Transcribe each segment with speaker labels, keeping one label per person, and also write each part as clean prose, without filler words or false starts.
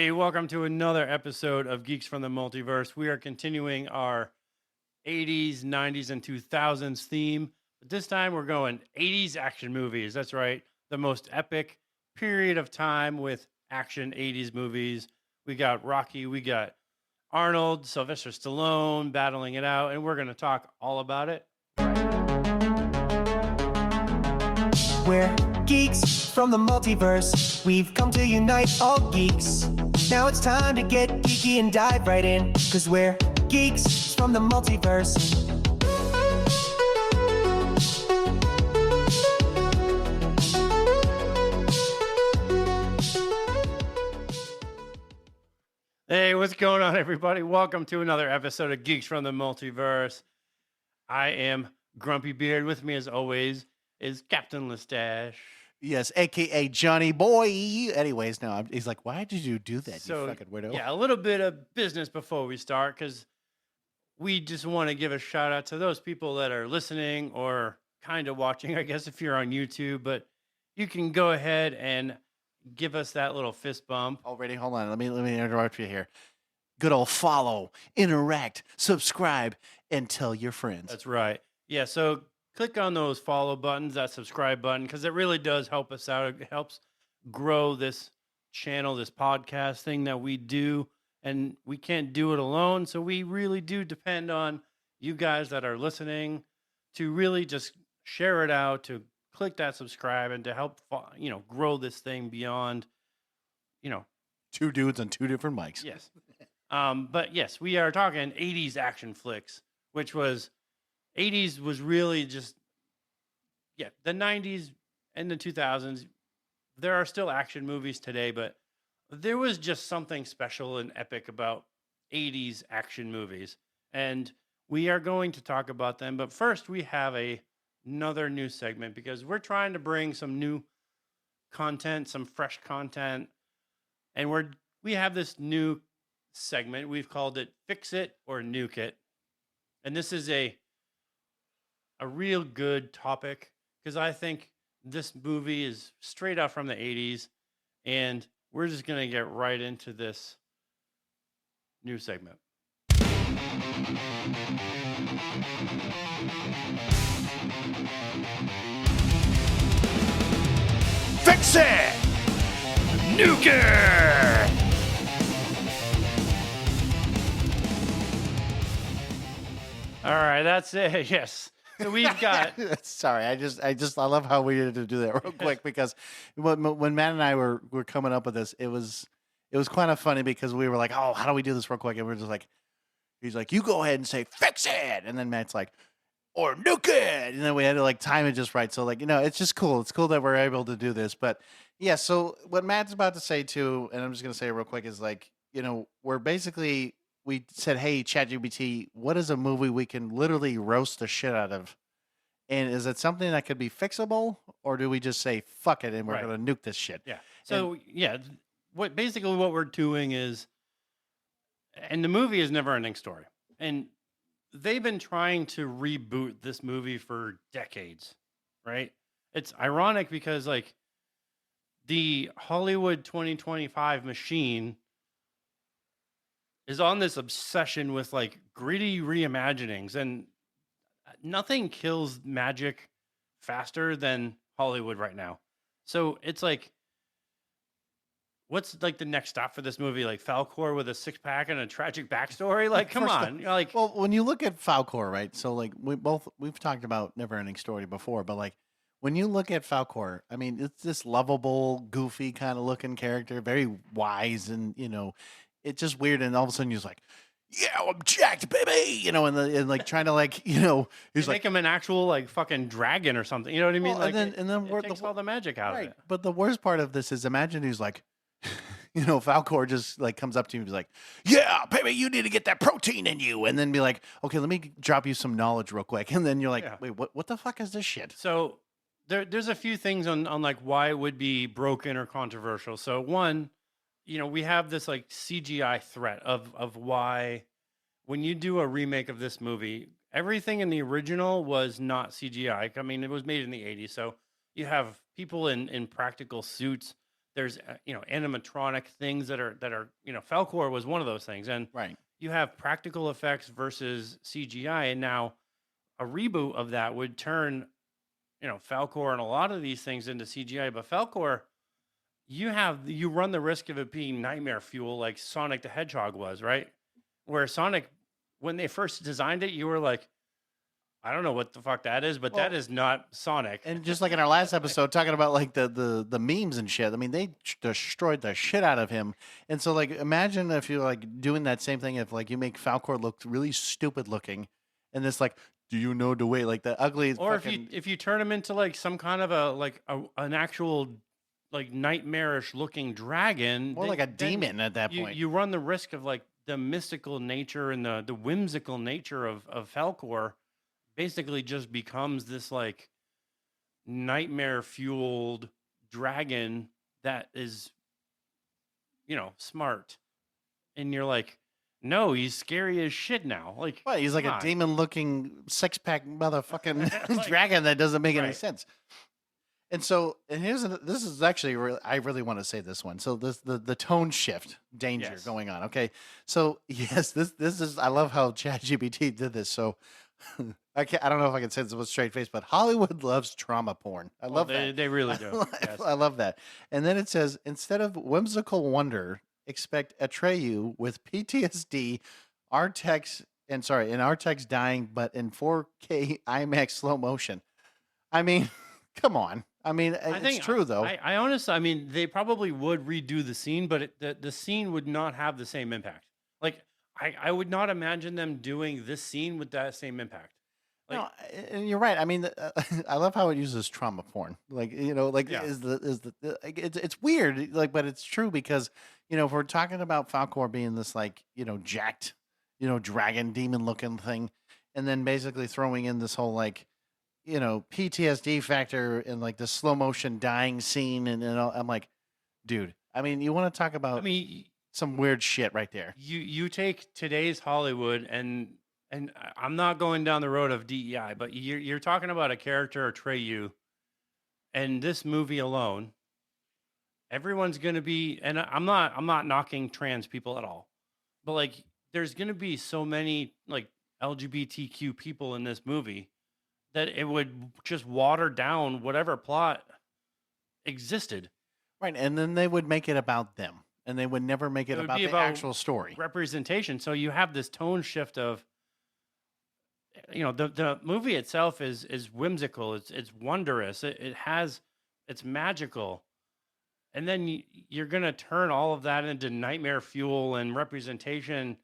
Speaker 1: Hey, welcome to another episode of Geeks from the Multiverse. We are continuing our 80s, 90s, and 2000s theme. But this time we're going 80s action movies. That's right. The most epic period of time with action 80s movies. We got Rocky, we got Arnold, Sylvester Stallone battling it out, and we're going to talk all about it.
Speaker 2: We're geeks from the multiverse. We've come to unite all geeks. Now it's time to get geeky and dive right in, 'cause we're geeks from the multiverse.
Speaker 1: Hey, what's going on, everybody? Welcome to another episode of Geeks from the Multiverse. I am Grumpy Beard. With me, as always, is Captain Listache.
Speaker 3: Yes, aka Johnny Boy. Anyways, now he's like, "Why did you do that, you fucking widow?"
Speaker 1: Yeah, a little bit of business before we start, because we just want to give a shout out to those people that are listening or kind of watching, I guess, if you're on YouTube. But you can go ahead and give us that little fist bump.
Speaker 3: Already, hold on. Let me interrupt you here. Good old follow, interact, subscribe, and tell your friends.
Speaker 1: That's right. Yeah, so click on those follow buttons, that subscribe button, because it really does help us out. It helps grow this channel, this podcast thing that we do, and we can't do it alone. So we really do depend on you guys that are listening to really just share it out, to click that subscribe, and to help grow this thing beyond,
Speaker 3: Two dudes on two different mics.
Speaker 1: Yes. But yes, we are talking 80s action flicks, which was 80s was really just, the 90s and the 2000s. There are still action movies today, but there was just something special and epic about 80s action movies. And we are going to talk about them. But first, we have another new segment, because we're trying to bring some new content, some fresh content. And we have this new segment. We've called it Fix It or Nuke It. And this is a real good topic, because I think this movie is straight out from the 80s, and we're just going to get right into this new segment.
Speaker 3: Fix it!
Speaker 1: Nuke it! All right, that's it. Yes. So we've got.
Speaker 3: Sorry, I love how we had to do that real quick, because when Matt and I were coming up with this, it was kind of funny, because we were like, "Oh, how do we do this real quick?" And we're just like, he's like, "You go ahead and say fix it," and then Matt's like, "Or nuke it," and then we had to time it just right. So it's just cool. It's cool that we're able to do this. But yeah, so what Matt's about to say too, and I'm just gonna say it real quick, is we're basically. We said, "Hey, ChatGPT, what is a movie we can literally roast the shit out of? And is it something that could be fixable, or do we just say fuck it and we're going to nuke this shit?"
Speaker 1: Yeah. So what we're doing is, and the movie is Never Ending Story, and they've been trying to reboot this movie for decades, right? It's ironic because the Hollywood 2025 machine is on this obsession with gritty reimaginings, and nothing kills magic faster than Hollywood right now. So it's what's the next stop for this movie? Falcor with a six-pack and a tragic backstory? Come on.
Speaker 3: Well, when you look at Falcor, right? So we've talked about Never Ending Story before, but when you look at Falcor, I mean, it's this lovable, goofy kind of looking character, very wise, and it's just weird, and all of a sudden he's like, "Yeah, I'm jacked, baby," and trying to he's
Speaker 1: make him an actual fucking dragon or something. You know what I mean?
Speaker 3: Well, and then
Speaker 1: it takes all the magic out of it.
Speaker 3: But the worst part of this is, imagine he's Falcor just comes up to you and he's like, "Yeah, baby, you need to get that protein in you," and then be like, "Okay, let me drop you some knowledge real quick," and then you're like, "Wait, what the fuck is this shit?"
Speaker 1: So there's a few things on why it would be broken or controversial. So one, we have this CGI threat of why when you do a remake of this movie, everything in the original was not CGI. I mean, it was made in the 80s. So you have people in practical suits There's animatronic things that are Falcor was one of those things, and
Speaker 3: Right.
Speaker 1: you have practical effects versus CGI, and now a reboot of that would turn Falcor and a lot of these things into CGI. But Falcor, you run the risk of it being nightmare fuel like Sonic the Hedgehog was, right? Where Sonic, when they first designed it, you were like, I don't know what the fuck that is, but that
Speaker 3: Well,
Speaker 1: is not Sonic.
Speaker 3: And just like in our last episode, talking about like the memes and shit. I mean, they destroyed the shit out of him. And so, like, imagine if you're like doing that same thing. If like you make Falcor look really stupid looking, and this like, do you know the way like the ugly?
Speaker 1: Or
Speaker 3: fucking,
Speaker 1: if you turn him into like some kind of an actual like nightmarish looking dragon,
Speaker 3: more like a demon at that point.
Speaker 1: you run the risk of like the mystical nature and the whimsical nature of Falcor basically just becomes this like nightmare fueled dragon that is smart, and you're like, no, he's scary as shit now. Like,
Speaker 3: What? He's like
Speaker 1: come
Speaker 3: a
Speaker 1: on.
Speaker 3: demon-looking six-pack motherfucking
Speaker 1: Like-
Speaker 3: dragon that doesn't make any
Speaker 1: Right.
Speaker 3: sense. And so, and this is actually I really want to say this one. So the tone shift danger
Speaker 1: Yes.
Speaker 3: going on. Okay, so yes, this is I love how ChatGPT did this. So I don't know if I can say this with a straight face, but Hollywood loves trauma porn. I love that.
Speaker 1: They really do. Yes.
Speaker 3: I love that. And then it says, instead of whimsical wonder, expect Atreyu with PTSD, Artex, and Artex dying, but in 4K IMAX slow motion. I mean, come on. I mean, it's true though.
Speaker 1: I honestly, I mean, they probably would redo the scene, but the scene would not have the same impact. Like, I would not imagine them doing this scene with that same impact. Like,
Speaker 3: No, and you're right. I mean, I love how it uses trauma porn. Like,
Speaker 1: Yeah.
Speaker 3: it's weird, like, but it's true because if we're talking about Falcor being this like jacked, dragon demon looking thing, and then basically throwing in this whole like PTSD factor and like the slow motion dying scene, and I'm like, dude. I mean, you want to talk about
Speaker 1: I mean,
Speaker 3: some weird shit right there.
Speaker 1: you take today's Hollywood and I'm not going down the road of DEI, but you're talking about a character, Atreyu, and this movie alone, everyone's going to be, and I'm not knocking trans people at all, but like there's going to be so many like LGBTQ people in this movie that it would just water down whatever plot existed.
Speaker 3: Right, and then they would make it about them, and they would never make it
Speaker 1: would
Speaker 3: about
Speaker 1: be
Speaker 3: the
Speaker 1: about
Speaker 3: actual story.
Speaker 1: Representation. So you have this tone shift of, the movie itself is whimsical. It's wondrous. It's magical. And then you're going to turn all of that into nightmare fuel and representation.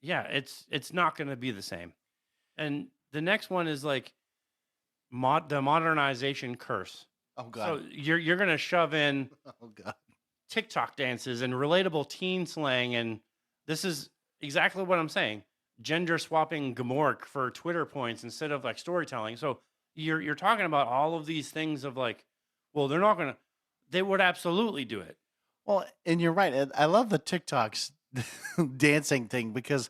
Speaker 1: Yeah, it's not going to be the same. And the next one is like the modernization curse.
Speaker 3: Oh god.
Speaker 1: So you're going to shove in
Speaker 3: Oh god.
Speaker 1: TikTok dances and relatable teen slang, and this is exactly what I'm saying. Gender swapping Gamork for Twitter points instead of like storytelling. So you're talking about all of these things of like, well, they would absolutely do it.
Speaker 3: Well, and you're right. And I love the TikToks dancing thing because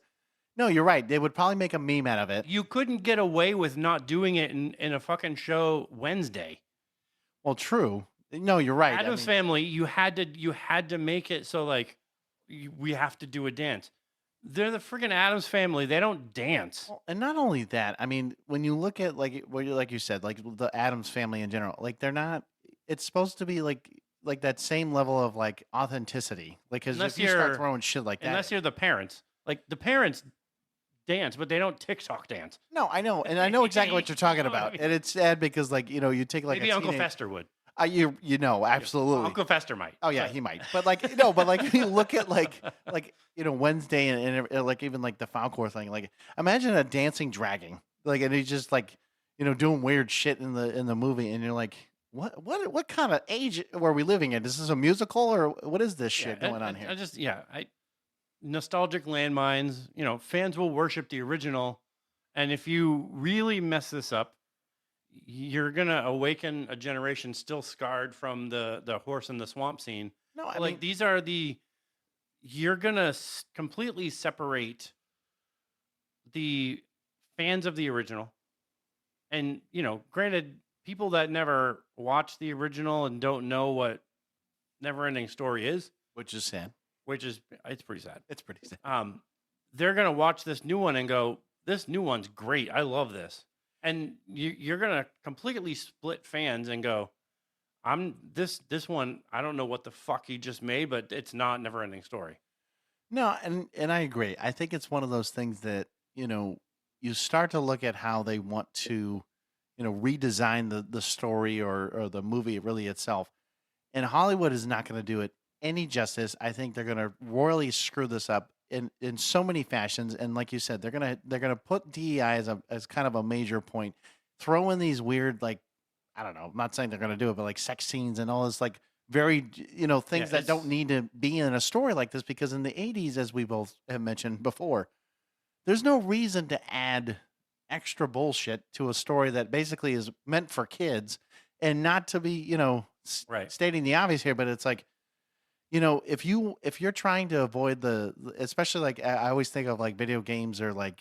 Speaker 3: no, you're right. They would probably make a meme out of it.
Speaker 1: You couldn't get away with not doing it in a fucking show Wednesday.
Speaker 3: Well, true. No, you're right. I
Speaker 1: Addams
Speaker 3: mean,
Speaker 1: Family, you had to make it so like we have to do a dance. They're the freaking Addams Family. They don't dance.
Speaker 3: well, and not only that, I mean, when you look at like like you said, like the Addams Family in general, like they're not. It's supposed to be like that same level of like authenticity. Like, because
Speaker 1: Unless
Speaker 3: if you start
Speaker 1: you're-
Speaker 3: throwing shit like that,
Speaker 1: Unless you're the parents. Like the parents dance, but they don't TikTok dance.
Speaker 3: no, I know, and I know exactly what you're talking
Speaker 1: You know what I
Speaker 3: about,
Speaker 1: mean?
Speaker 3: and it's sad because like you take like
Speaker 1: Maybe
Speaker 3: a
Speaker 1: Uncle
Speaker 3: teenage-
Speaker 1: Fester would.
Speaker 3: you absolutely.
Speaker 1: Uncle Fester might.
Speaker 3: Oh yeah,
Speaker 1: But-
Speaker 3: he might. But like no, but like if you look at like Wednesday and like even like the Falcor thing, like imagine a dancing dragon, like, and he's just like doing weird shit in the movie, and you're like, what kind of age were we living in? Is this a musical or what is this shit
Speaker 1: Yeah,
Speaker 3: going on
Speaker 1: I
Speaker 3: here?
Speaker 1: just nostalgic landmines. Fans will worship the original, and if you really mess this up, you're gonna awaken a generation still scarred from the horse in the swamp scene.
Speaker 3: No, I
Speaker 1: Like
Speaker 3: mean,
Speaker 1: these are you're gonna completely separate the fans of the original, and granted, people that never watched the original and don't know what never-ending story is,
Speaker 3: Which is sad.
Speaker 1: it's pretty sad.
Speaker 3: It's pretty sad.
Speaker 1: They're gonna watch this new one and go, "This new one's great. I love this," and you're gonna completely split fans and go, this one. I don't know what the fuck he just made, but it's not never-ending story.
Speaker 3: No, and I agree. I think it's one of those things that, you start to look at how they want to, redesign the story or the movie really itself. And Hollywood is not going to do it any justice. I think they're going to royally screw this up in so many fashions. And like you said, they're gonna put DEI as kind of a major point. Throw in these weird, like, I don't know, I'm not saying they're gonna do it, but like sex scenes and all this, like, very things that don't need to be in a story like this, because in the 80s, as we both have mentioned before, there's no reason to add extra bullshit to a story that basically is meant for kids, and not to be,
Speaker 1: Right.
Speaker 3: stating the obvious here, but it's like, if you're trying to avoid especially, like, I always think of like video games, or like,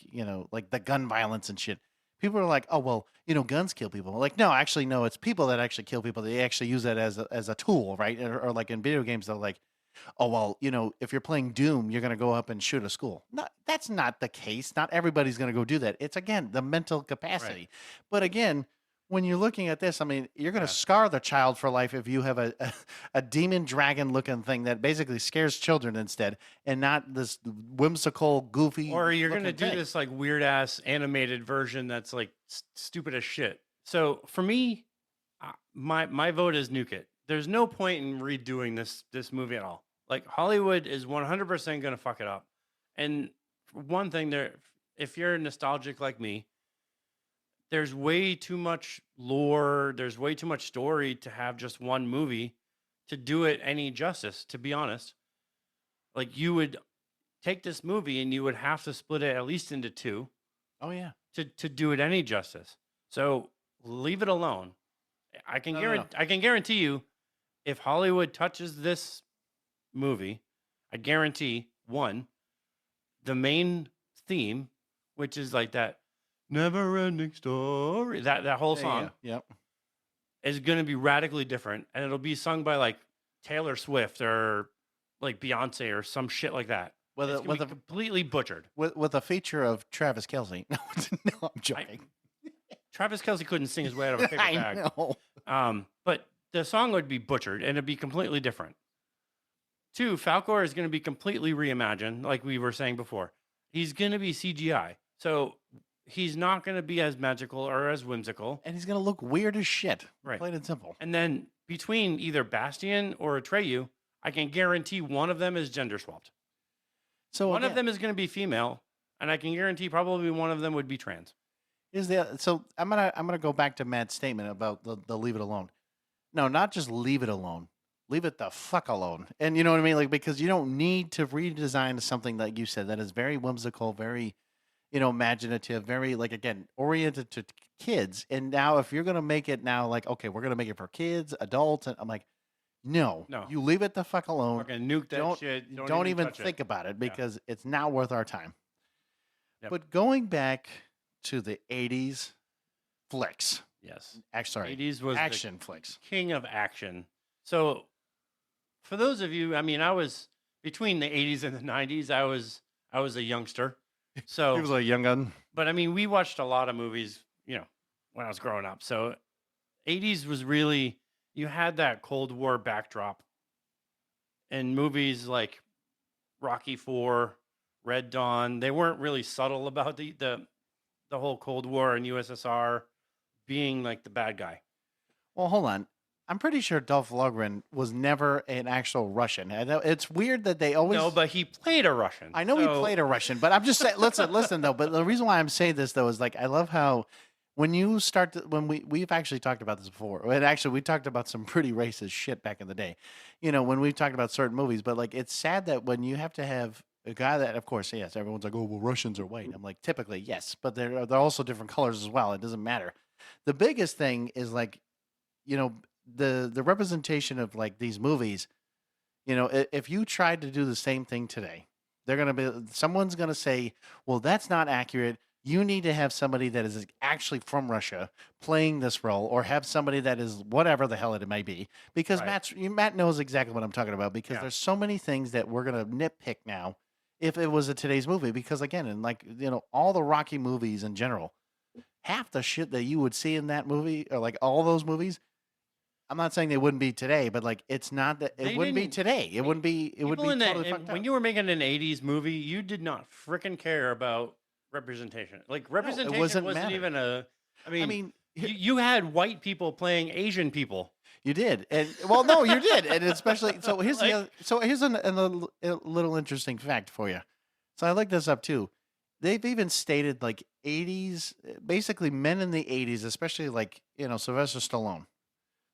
Speaker 3: like the gun violence and shit. People are like, oh, well, guns kill people. Like, no, actually, no, it's people that actually kill people. They actually use that as a tool, right? Or like in video games, they're like, oh, well, if you're playing Doom, you're going to go up and shoot a school. No, that's not the case. Not everybody's going to go do that. It's, again, the mental capacity.
Speaker 1: Right.
Speaker 3: But again, when you're looking at this, I mean, you're going to
Speaker 1: Yeah.
Speaker 3: scar the child for life if you have a demon dragon looking thing that basically scares children instead, and not this whimsical, goofy.
Speaker 1: Or you're gonna
Speaker 3: looking
Speaker 1: do
Speaker 3: thing.
Speaker 1: this like weird ass animated version that's like stupid as shit. So for me, my vote is nuke it. There's no point in redoing this movie at all. Like, Hollywood is 100% gonna fuck it up. And for one thing, if you're nostalgic like me, there's way too much lore, there's way too much story to have just one movie to do it any justice, to be honest. Like, you would take this movie and you would have to split it at least into two
Speaker 3: Oh, yeah.
Speaker 1: to do it any justice. So leave it alone. I can
Speaker 3: No.
Speaker 1: I can guarantee you, if Hollywood touches this movie, I guarantee, one, the main theme, which is like that never-ending story, that whole
Speaker 3: Yeah,
Speaker 1: song
Speaker 3: yeah. Yep.
Speaker 1: is going to be radically different, and it'll be sung by like Taylor Swift or like Beyonce or some shit like that.
Speaker 3: With
Speaker 1: It's
Speaker 3: a,
Speaker 1: gonna
Speaker 3: with
Speaker 1: be
Speaker 3: a
Speaker 1: completely butchered.
Speaker 3: with a feature of Travis Kelce. No, no, I'm joking.
Speaker 1: Travis Kelce couldn't sing his way out of a paper
Speaker 3: I
Speaker 1: bag.
Speaker 3: know.
Speaker 1: But the song would be butchered and it'd be completely different. Two, Falcor is going to be completely reimagined, like we were saying before. He's going to be CGI. So he's not going to be as magical or as whimsical.
Speaker 3: And he's gonna look weird as shit.
Speaker 1: Right.
Speaker 3: Plain and simple.
Speaker 1: And then between either Bastian or Atreyu, I can guarantee one of them is gender swapped.
Speaker 3: So
Speaker 1: One of
Speaker 3: again,
Speaker 1: them is going to be female, and I can guarantee probably one of them would be trans.
Speaker 3: so I'm gonna go back to Matt's statement about the leave it alone. No, not just leave it alone. Leave it the fuck alone. And you know what I mean? Like, because you don't need to redesign something like you said that is very whimsical, very, imaginative, very, like, again, oriented to kids. And now if you're gonna make it now, like, okay, we're gonna make it for kids, adults, and I'm like, no,
Speaker 1: No.
Speaker 3: you leave it the fuck alone.
Speaker 1: Fucking nuke that
Speaker 3: Don't-
Speaker 1: shit.
Speaker 3: Don't even
Speaker 1: touch it.
Speaker 3: think about it, because it's not worth our time.
Speaker 1: Yep.
Speaker 3: But going back to the 80s flicks,
Speaker 1: Yes.
Speaker 3: sorry,
Speaker 1: 80s was
Speaker 3: action flicks.
Speaker 1: the king of action. So for those of you, I mean, I was between the 80s and the 90s, I was a youngster. So
Speaker 3: He was a young gun.
Speaker 1: but I mean, we watched a lot of movies, when I was growing up. So 80s was really, you had that Cold War backdrop, and movies like Rocky IV, Red Dawn, they weren't really subtle about the whole Cold War and USSR being like the bad guy.
Speaker 3: Well, hold on. I'm pretty sure Dolph Lundgren was never an actual Russian. I know it's weird that they always.
Speaker 1: No, but he played a Russian.
Speaker 3: I know he
Speaker 1: So-
Speaker 3: played a Russian, but I'm just saying. Listen though. But the reason why I'm saying this though is, like, I love how when you start to, when we've actually talked about this before. And actually, we talked about some pretty racist shit back in the day. When we've talked about certain movies, but like, it's sad that when you have to have a guy that, of course, yes, everyone's like, oh, well, Russians are white. I'm like, typically yes, but they're also different colors as well. It doesn't matter. The biggest thing is, like, the representation of, like, these movies. If you tried to do the same thing today, someone's gonna say, well, that's not accurate you need to have somebody that is actually from Russia playing this role, or have somebody that is whatever the hell it may be. Because
Speaker 1: Right.
Speaker 3: Matt knows exactly what I'm talking about. Because
Speaker 1: Yeah.
Speaker 3: there's so many things that we're gonna nitpick now if it was a today's movie. Because again, and like all the Rocky movies in general, half the shit that you would see in that movie, or like all those movies, I'm not saying they wouldn't be today, but like it's not that
Speaker 1: They
Speaker 3: it wouldn't be
Speaker 1: didn't.
Speaker 3: today. It
Speaker 1: I mean,
Speaker 3: wouldn't be. It would
Speaker 1: people
Speaker 3: be
Speaker 1: in that
Speaker 3: totally fucked
Speaker 1: when
Speaker 3: up.
Speaker 1: you were making an '80s movie, you did not freaking care about representation. Like
Speaker 3: No, it
Speaker 1: representation
Speaker 3: wasn't
Speaker 1: wasn't
Speaker 3: matter.
Speaker 1: even a. I
Speaker 3: I
Speaker 1: mean,
Speaker 3: mean,
Speaker 1: you had white people playing Asian people.
Speaker 3: you did, and well, no, you did, and especially so. Here's the
Speaker 1: Like,
Speaker 3: other, so here's a little interesting fact for you. So I looked this up too. They've even stated like '80s, basically men in the '80s, especially like Sylvester Stallone.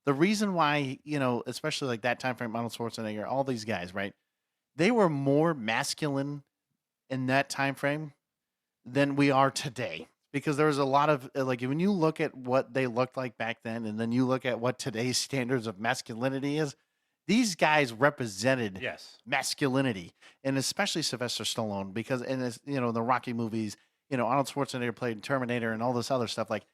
Speaker 3: The reason why especially like that time frame, Arnold Schwarzenegger, all these guys, right? They were more masculine in that time frame than we are today. Because there was a lot of like when you look at what they looked like back then, and then you look at what today's standards of masculinity is, these guys represented
Speaker 1: yes.
Speaker 3: masculinity, and especially Sylvester Stallone, because in this, the Rocky movies, Arnold Schwarzenegger played Terminator and all this other stuff. Like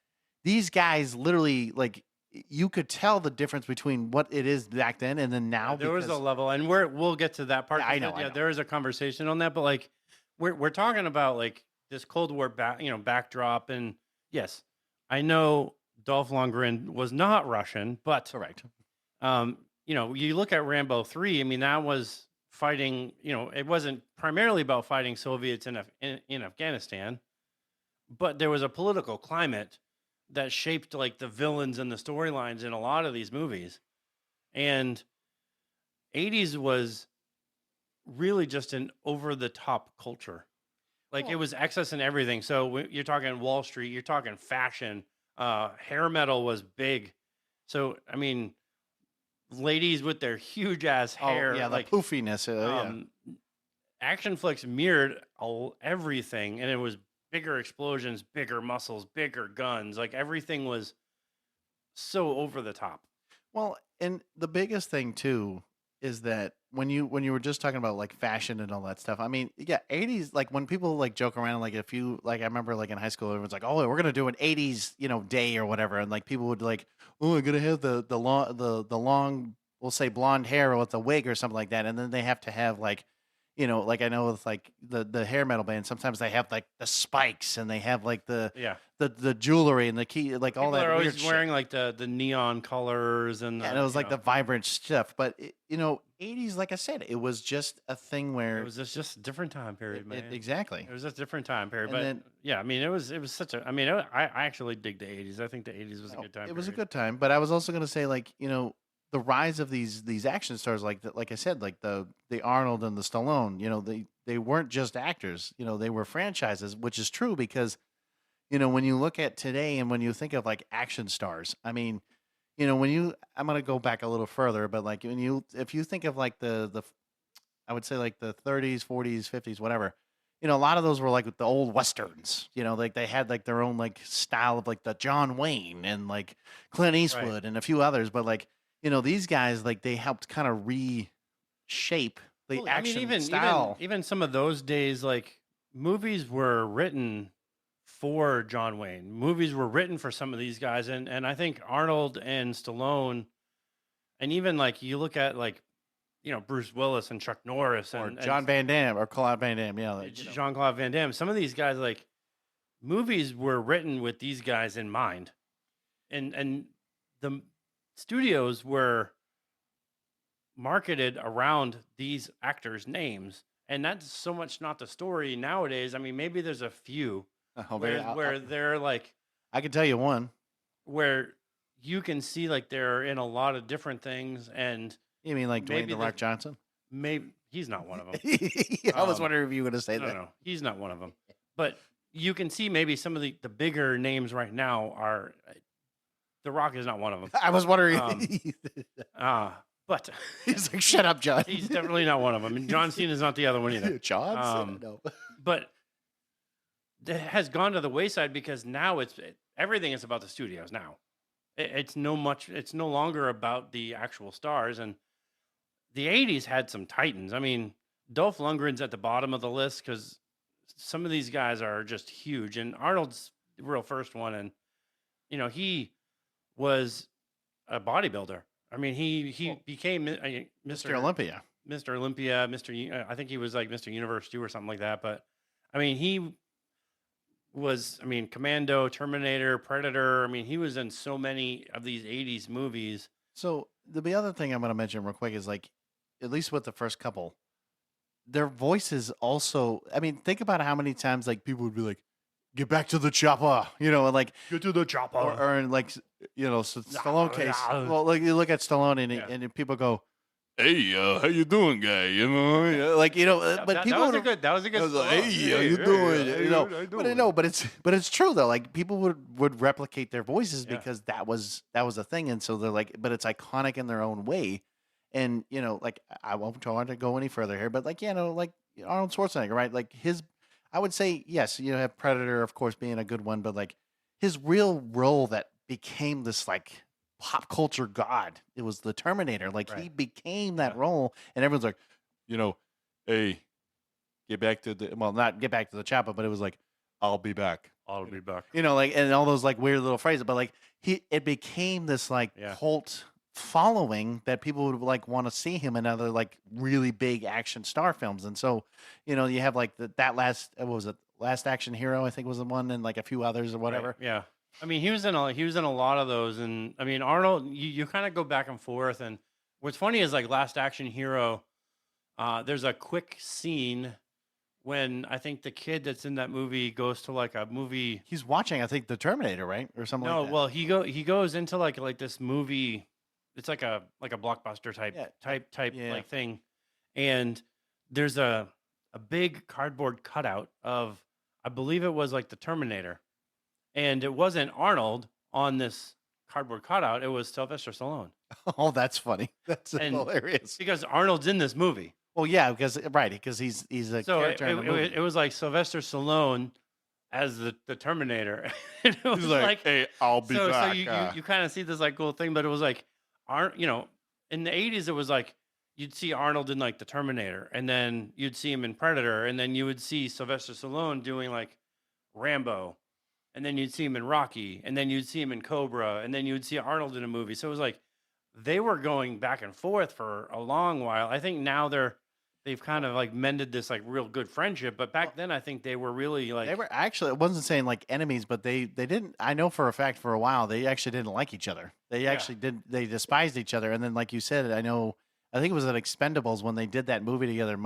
Speaker 3: these guys, literally, like you could tell the difference between what it is back then and then now.
Speaker 1: There was a
Speaker 3: because
Speaker 1: level, and we'll get to that part.
Speaker 3: Yeah, I
Speaker 1: 'cause
Speaker 3: know, I know.
Speaker 1: there is a conversation on that, but like we're talking about like this Cold War backdrop, and yes, I know Dolph Lundgren was not Russian, but
Speaker 3: correct.
Speaker 1: you look at Rambo 3. I mean, that was fighting. It wasn't primarily about fighting Soviets in Afghanistan, but there was a political climate that shaped like the villains and the storylines in a lot of these movies, and '80s was really just an over the top culture. Like it
Speaker 3: Well,
Speaker 1: was excess in everything. So you're talking Wall Street, you're talking fashion, hair metal was big. So I mean, ladies with their huge ass
Speaker 3: oh
Speaker 1: hair,
Speaker 3: yeah, the
Speaker 1: like
Speaker 3: poofiness. Yeah.
Speaker 1: action flicks mirrored everything, and it was bigger explosions, bigger muscles, bigger guns. Like everything was so over the top.
Speaker 3: Well, and the biggest thing too is that when you were just talking about like fashion and all that stuff. I mean, yeah, '80s, like when people like joke around, like if you like, I remember like in high school, everyone's like, "Oh, we're gonna do an '80s day or whatever," and like people would like, "Oh, I'm gonna have the long, we'll say blonde hair with a wig or something like that," and then they have to have like. Like I know with like the hair metal band, sometimes they have like the spikes, and they have like the
Speaker 1: Yeah.
Speaker 3: the jewelry and the key, like all
Speaker 1: People
Speaker 3: that
Speaker 1: are
Speaker 3: weird
Speaker 1: always
Speaker 3: shit.
Speaker 1: wearing like the neon colors and
Speaker 3: And
Speaker 1: the
Speaker 3: it was like the vibrant stuff. But '80s, like I said, it was just a thing
Speaker 1: it
Speaker 3: where
Speaker 1: was just a different time period, man.
Speaker 3: exactly.
Speaker 1: It was just a different time period,
Speaker 3: And
Speaker 1: but
Speaker 3: then
Speaker 1: yeah, I mean, it was such a. I mean, I actually dig the '80s. I think the '80s was a
Speaker 3: oh,
Speaker 1: good time.
Speaker 3: it was a
Speaker 1: period.
Speaker 3: good time. But I was also going to say, like the rise of these action stars, like I said, like the Arnold and the Stallone. They weren't just actors. They were franchises, which is true because when you look at today and when you think of like action stars, I mean, I'm going to go back a little further, but like if you think of like the I would say like the 30s, 40s, 50s, whatever. A lot of those were like the old westerns. Like they had like their own like style of like the John Wayne and like Clint
Speaker 1: Right.
Speaker 3: Eastwood and a few others. But like these guys, like they helped kind of reshape the
Speaker 1: Well, I mean,
Speaker 3: action style.
Speaker 1: even some of those days, like movies were written for John Wayne. Movies were written for some of these guys, and I think Arnold and Stallone, and even like you look at like Bruce Willis and Chuck Norris
Speaker 3: Or
Speaker 1: and
Speaker 3: John Van Damme or Claude Van Damme. Yeah. Like,
Speaker 1: Jean Claude Van Damme. Some of these guys, like movies were written with these guys in mind, and the studios were marketed around these actors' names, and that's so much not the story nowadays. I mean, maybe there's a few
Speaker 3: oh, man,
Speaker 1: where they're like
Speaker 3: I can tell you one.
Speaker 1: where you can see like they're in a lot of different things, and
Speaker 3: You mean like Dwayne
Speaker 1: maybe
Speaker 3: the Rock Johnson?
Speaker 1: maybe he's not one of them.
Speaker 3: I was
Speaker 1: Um,
Speaker 3: wondering if you were going to say that.
Speaker 1: No, he's not one of them. But you can see maybe some of the bigger names right now are The Rock is not one of them.
Speaker 3: I was wondering.
Speaker 1: But
Speaker 3: He's like, shut up, John.
Speaker 1: he's definitely not one of them. And John Cena's not the other one either.
Speaker 3: John? No.
Speaker 1: But it has gone to the wayside because now everything is about the studios now. It's no longer about the actual stars. And the '80s had some titans. I mean, Dolph Lundgren's at the bottom of the list because some of these guys are just huge, and Arnold's the real first one, and he was a bodybuilder. I mean, he became
Speaker 3: Mr.
Speaker 1: Mr.
Speaker 3: Olympia.
Speaker 1: Mr. Olympia, I think he was like Mr. Universe 2 or something like that. But I mean, he was, Commando, Terminator, Predator. I mean, he was in so many of these 80s movies.
Speaker 3: So the other thing I'm going to mention real quick is like, at least with the first couple, their voices also. I mean, think about how many times like people would be like, "Get back to the chopper," and like
Speaker 1: Get to the chopper.
Speaker 3: or in like Stallone case. Well, like you look at Stallone and people go, "Hey, how you doing, guy?" But people
Speaker 1: that was a good.
Speaker 3: like, "Hey, how you doing?" But it's true though. Like people would replicate their voices because that was a thing, and so they're like, but it's iconic in their own way. And like I won't try to go any further here, but like like Arnold Schwarzenegger, right? Like I would say yes, you have Predator, of course, being a good one, but like his real role that became this like pop culture god, it was the Terminator. Like he became that role, and everyone's like, hey, get back to the not get back to the chopper, but it was like, I'll be back.
Speaker 1: I'll be back.
Speaker 3: Like and all those like weird little phrases, but like it became this like cult following that people would like want to see him in other like really big action star films. And so you have like that last what was it, Last Action Hero, I think was the one, and like a few others or whatever.
Speaker 1: Yeah, I mean he was in a lot of those, and I mean Arnold, you kind of go back and forth. And what's funny is like Last Action Hero, there's a quick scene when I think the kid that's in that movie goes to like a movie.
Speaker 3: He's watching, I think, the Terminator, right, or something.
Speaker 1: No,
Speaker 3: like that.
Speaker 1: well he goes into like this movie. It's like a blockbuster type like thing, and there's a big cardboard cutout of, I believe it was like the Terminator, and it wasn't Arnold on this cardboard cutout. It was Sylvester Stallone.
Speaker 3: Oh, that's funny. That's hilarious
Speaker 1: because Arnold's in this movie.
Speaker 3: Well, yeah, because he's a character in the movie.
Speaker 1: It was like Sylvester Stallone as the Terminator. It was
Speaker 3: he's like, hey, I'll be back.
Speaker 1: So you kind of see this like cool thing, but it was like, in the 80s, it was like you'd see Arnold in like the Terminator, and then you'd see him in Predator, and then you would see Sylvester Stallone doing like Rambo, and then you'd see him in Rocky, and then you'd see him in Cobra, and then you would see Arnold in a movie. So it was like they were going back and forth for a long while. I think now they've kind of like mended this like real good friendship, but back then I think they were really like,
Speaker 3: they were actually, it wasn't saying like enemies, but they didn't, I know for a fact for a while they actually didn't like each other. They actually they despised each other. And then like you said, I think it was at Expendables when they did that movie together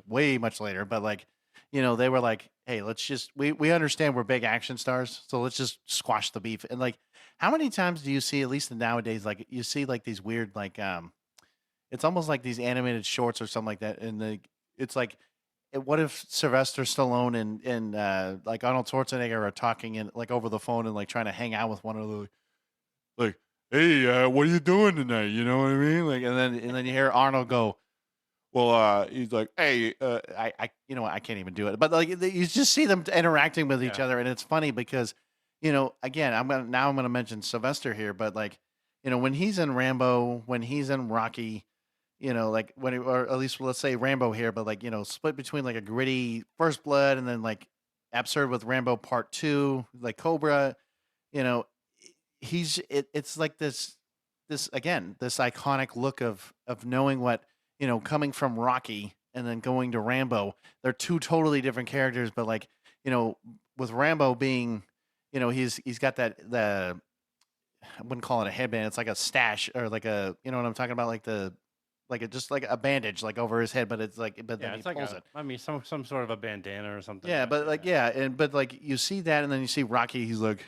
Speaker 3: way much later, but like they were like, hey, let's just we understand we're big action stars, so let's just squash the beef. And like how many times do you see, at least nowadays, like you see like these weird like it's almost like these animated shorts or something like that, and it's like, what if Sylvester Stallone and like Arnold Schwarzenegger are talking in like over the phone and like trying to hang out with one another, like, hey, what are you doing tonight? You know what I mean? Like, and then you hear Arnold go, well, he's like, hey, I I can't even do it, but like you just see them interacting with each other, and it's funny because again, I'm gonna mention Sylvester here, but like when he's in Rambo, when he's in Rocky. Like or at least let's say Rambo here, but like, split between like a gritty First Blood and then like absurd with Rambo Part 2, like Cobra, it's like this again, this iconic look of knowing what, coming from Rocky and then going to Rambo. They're two totally different characters, but like, with Rambo being, he's got I wouldn't call it a headband. It's like a stash or like a, what I'm talking about? Like just like a bandage like over his head, but it's like, but then he pulls it.
Speaker 1: I mean, some sort of a bandana or something.
Speaker 3: Yeah, but like but like you see that, and then you see Rocky. He's like,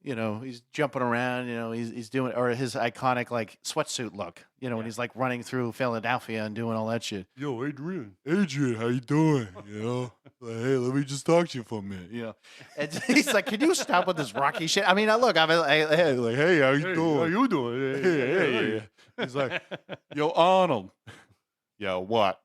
Speaker 3: he's jumping around. He's doing, or his iconic like sweatsuit look. When he's like running through Philadelphia and doing all that shit. Yo, Adrian, how you doing? Like, hey, let me just talk to you for a minute. And he's like, can you stop with this Rocky shit? I mean, look, I'm like, hey, how you doing? How you doing? Hey. He's like, yo, Arnold. Yeah, what?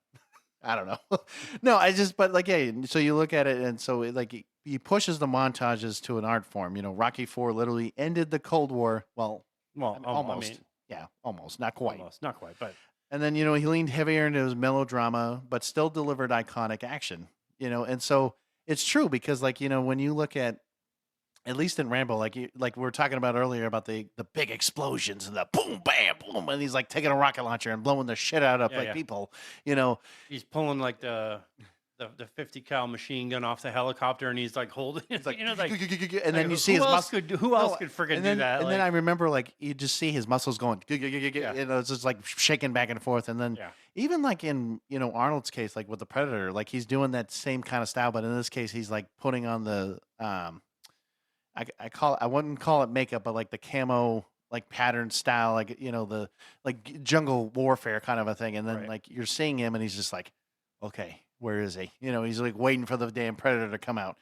Speaker 3: I don't know. No, but like, yeah, so you look at it, and so like he pushes the montages to an art form. Rocky IV literally ended the Cold War. Well, almost. I mean, yeah, almost. Not quite.
Speaker 1: Almost, not quite. But
Speaker 3: and then he leaned heavier into his melodrama, but still delivered iconic action. And so It's true because, like, when you look at least in Rambo, like we were talking about earlier about the big explosions and the boom, bam, boom, and he's like taking a rocket launcher and blowing the shit out of
Speaker 1: Yeah,
Speaker 3: like
Speaker 1: yeah.
Speaker 3: people, you know.
Speaker 1: He's pulling like the 50 cal machine gun off the helicopter, and he's like holding it.
Speaker 3: It's like,
Speaker 1: Like,
Speaker 3: and then you see his muscles.
Speaker 1: who else could freaking
Speaker 3: And then,
Speaker 1: do that?
Speaker 3: and then I remember like you just see his muscles going,
Speaker 1: Yeah.
Speaker 3: it's just like shaking back and forth. And then
Speaker 1: Yeah.
Speaker 3: even like in Arnold's case, like with the Predator, like he's doing that same kind of style, but in this case, he's like putting on the I wouldn't call it makeup, but like the camo like pattern style, like the like jungle warfare kind of a thing. And then
Speaker 1: Right.
Speaker 3: like you're seeing him, and he's just like, okay, where is he? He's like waiting for the damn Predator to come out.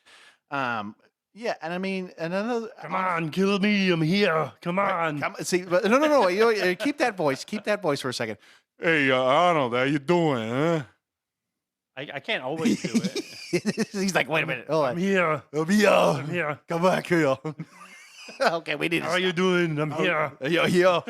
Speaker 3: Yeah, and I mean, and another.
Speaker 1: Come on, kill me! I'm here. Come on.
Speaker 3: See, but no. Keep that voice. Keep that voice for a second. Hey, Arnold, how you doing? Huh?
Speaker 1: I can't always do it.
Speaker 3: He's like, wait a minute. Hold on.
Speaker 1: I'm here.
Speaker 3: I'm here.
Speaker 1: I'm here.
Speaker 3: Come back here. Okay, we need.
Speaker 1: How are you doing? I'm here.
Speaker 3: Yeah.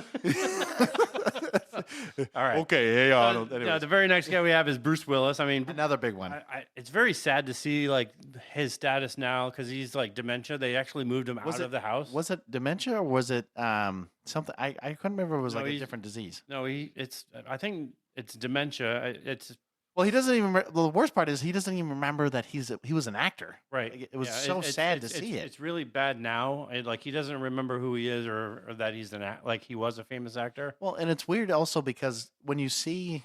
Speaker 1: All right.
Speaker 3: Okay, hey Arnold.
Speaker 1: The very next guy we have is Bruce Willis. I mean,
Speaker 3: Another big one.
Speaker 1: it's very sad to see like his status now because he's like dementia. They actually moved him out of the house.
Speaker 3: Was it dementia or was it something? I couldn't remember. It was
Speaker 1: No,
Speaker 3: like a
Speaker 1: he's-
Speaker 3: different disease.
Speaker 1: No, I think it's dementia. It's
Speaker 3: Well, he doesn't even. The worst part is he doesn't even remember that he was an actor.
Speaker 1: right.
Speaker 3: Like, it was
Speaker 1: Yeah,
Speaker 3: so sad to see it.
Speaker 1: It's really bad now. Like he doesn't remember who he is or that he's like he was a famous actor.
Speaker 3: Well, and it's weird also because when you see,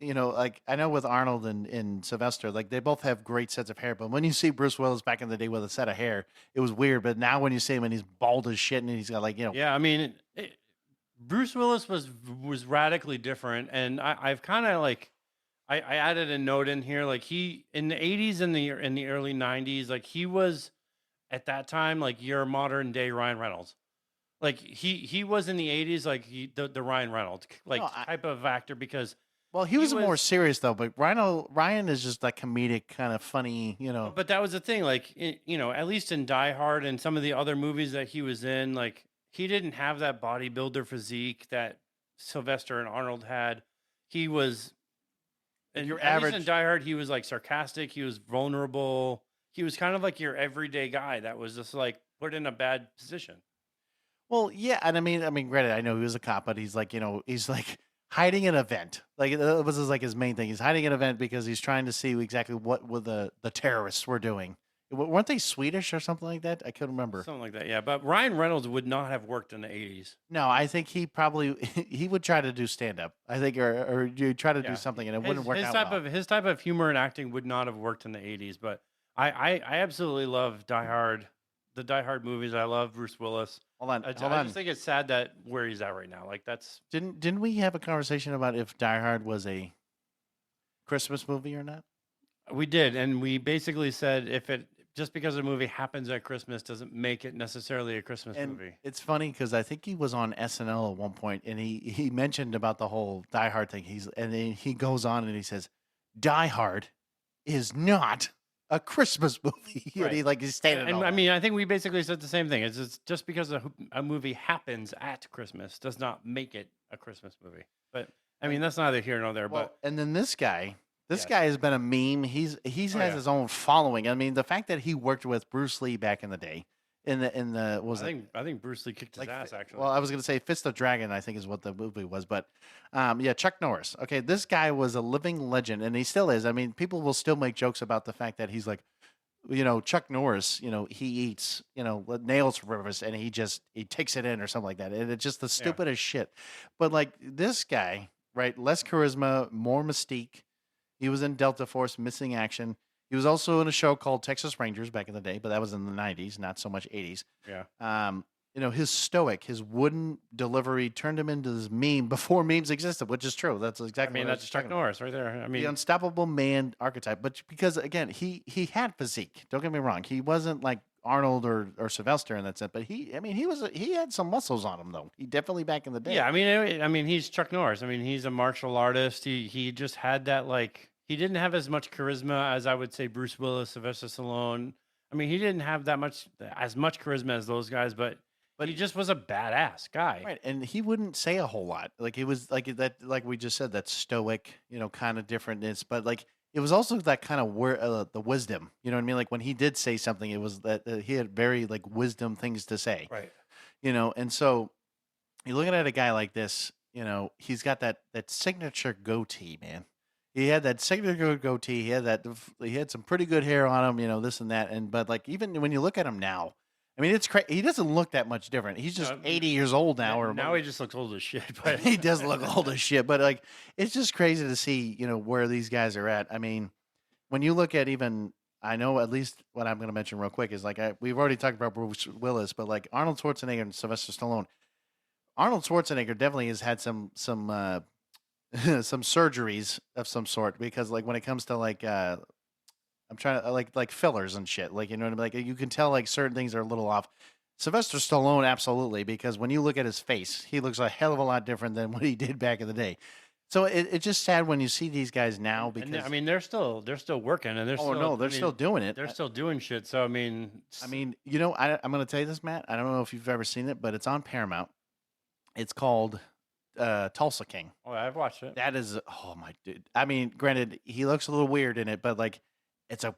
Speaker 3: like I know with Arnold and Sylvester, like they both have great sets of hair, but when you see Bruce Willis back in the day with a set of hair, it was weird. But now when you see him and he's bald as shit and he's got like,
Speaker 1: Yeah, I mean, Bruce Willis was radically different, and I've kind of like. I added a note in here, like he in the 80s and in the early 90s, like he was at that time like your modern day Ryan Reynolds. Like he was in the 80s like the Ryan Reynolds like
Speaker 3: No,
Speaker 1: type of actor because
Speaker 3: well, he was more
Speaker 1: was-
Speaker 3: serious though. But Ryan is just like comedic, kind of funny,
Speaker 1: but that was the thing, like at least in Die Hard and some of the other movies that he was in, like he didn't have that bodybuilder physique that Sylvester and Arnold had. He was and
Speaker 3: your
Speaker 1: at least
Speaker 3: average-
Speaker 1: in Die Hard, he was like sarcastic. He was vulnerable. He was kind of like your everyday guy that was just like put in a bad position.
Speaker 3: Well, yeah, and I mean, granted, I know he was a cop, but he's like, he's like hiding an event. Like that was like his main thing. He's hiding an event because he's trying to see exactly what the terrorists were doing. Weren't they Swedish or something like that? I couldn't remember.
Speaker 1: Something like that, yeah. But Ryan Reynolds would not have worked in the 80s.
Speaker 3: No, I think he probably he would try to do stand up. I think, or you try to
Speaker 1: Yeah.
Speaker 3: do something and it wouldn't work out well.
Speaker 1: His type of humor and acting would not have worked in the 80s. But I absolutely love Die Hard, the Die Hard movies. I love Bruce Willis.
Speaker 3: Hold on,
Speaker 1: I
Speaker 3: hold on.
Speaker 1: just think it's sad that where he's at right now. Like that's
Speaker 3: Didn't we have a conversation about if Die Hard was a Christmas movie or not?
Speaker 1: we did, and we basically said if it just because a movie happens at Christmas doesn't make it necessarily a Christmas
Speaker 3: And
Speaker 1: movie.
Speaker 3: it's funny because I think he was on SNL at one point, and he mentioned about the whole Die Hard thing. And then he goes on and he says, "Die Hard is not a Christmas movie." And he
Speaker 1: Right.
Speaker 3: he's stated.
Speaker 1: And
Speaker 3: all
Speaker 1: I
Speaker 3: that.
Speaker 1: mean, I think we basically said the same thing. It's just because a movie happens at Christmas does not make it a Christmas movie. But I mean, that's neither here nor there.
Speaker 3: Well,
Speaker 1: But
Speaker 3: and then this guy. This
Speaker 1: Yes.
Speaker 3: guy has been a meme. He's
Speaker 1: Oh,
Speaker 3: has
Speaker 1: yeah.
Speaker 3: his own following. I mean, the fact that he worked with Bruce Lee back in the day,
Speaker 1: I think Bruce Lee kicked his ass actually.
Speaker 3: Well, I was going to say Fist of Dragon, I think is what the movie was, but yeah, Chuck Norris. Okay, this guy was a living legend, and he still is. I mean, people will still make jokes about the fact that he's like, Chuck Norris. He eats nails for breakfast, and he takes it in or something like that, and it's just the stupidest shit. But like this guy, right? Less charisma, more mystique. He was in Delta Force, Missing Action. He was also in a show called Texas Rangers back in the day, but that was in the 90s, not so much 80s.
Speaker 1: yeah.
Speaker 3: His stoic, his wooden delivery turned him into this meme before memes existed, which is true. That's
Speaker 1: I
Speaker 3: exactly
Speaker 1: mean,
Speaker 3: what I was
Speaker 1: that's Chuck
Speaker 3: talking about.
Speaker 1: Norris right there. I
Speaker 3: The
Speaker 1: mean,
Speaker 3: unstoppable man archetype. But because, again, he had physique. Don't get me wrong. He wasn't like Arnold or Sylvester in that sense, but he had some muscles on him, though. He definitely back in the day.
Speaker 1: yeah. I mean, he's Chuck Norris. I mean, he's a martial artist. He just had that like he didn't have as much charisma as I would say Bruce Willis, Sylvester Stallone. I mean, he didn't have as much charisma as those guys, but he just was a badass guy.
Speaker 3: Right, and he wouldn't say a whole lot. Like he was like that, like we just said, that stoic, kind of differentness. But like it was also that kind of the wisdom. You know what I mean? Like when he did say something, it was that he had very like wisdom things to say.
Speaker 1: Right.
Speaker 3: You know, and so you're looking at a guy like this. You know, he's got that signature goatee, man. He had that signature goatee. He had he had some pretty good hair on him. You know, this and that. And but like even when you look at him now, I mean, it's crazy. He doesn't look that much different. He's just 80 years old now. Or
Speaker 1: now he just looks old as shit. But
Speaker 3: he does look old as shit. But like, it's just crazy to see, you know, where these guys are at. I mean, when you look at even, I know at least what I'm going to mention real quick is like we've already talked about Bruce Willis, but like Arnold Schwarzenegger and Sylvester Stallone. Arnold Schwarzenegger definitely has had some some surgeries of some sort because like when it comes to like I'm trying to like fillers and shit. Like you know what I mean? Like you can tell like certain things are a little off. Sylvester Stallone, absolutely, because when you look at his face, he looks a hell of a lot different than what he did back in the day. So it's just sad when you see these guys now because
Speaker 1: I mean they're still working and they're still
Speaker 3: no, they're still doing it.
Speaker 1: They're still doing shit. So I mean,
Speaker 3: you know, I'm going to tell you this, Matt. I don't know if you've ever seen it, but it's on Paramount. It's called Tulsa King.
Speaker 1: Oh, I've watched it.
Speaker 3: That is, oh my dude. I mean, granted, he looks a little weird in it, but like, it's a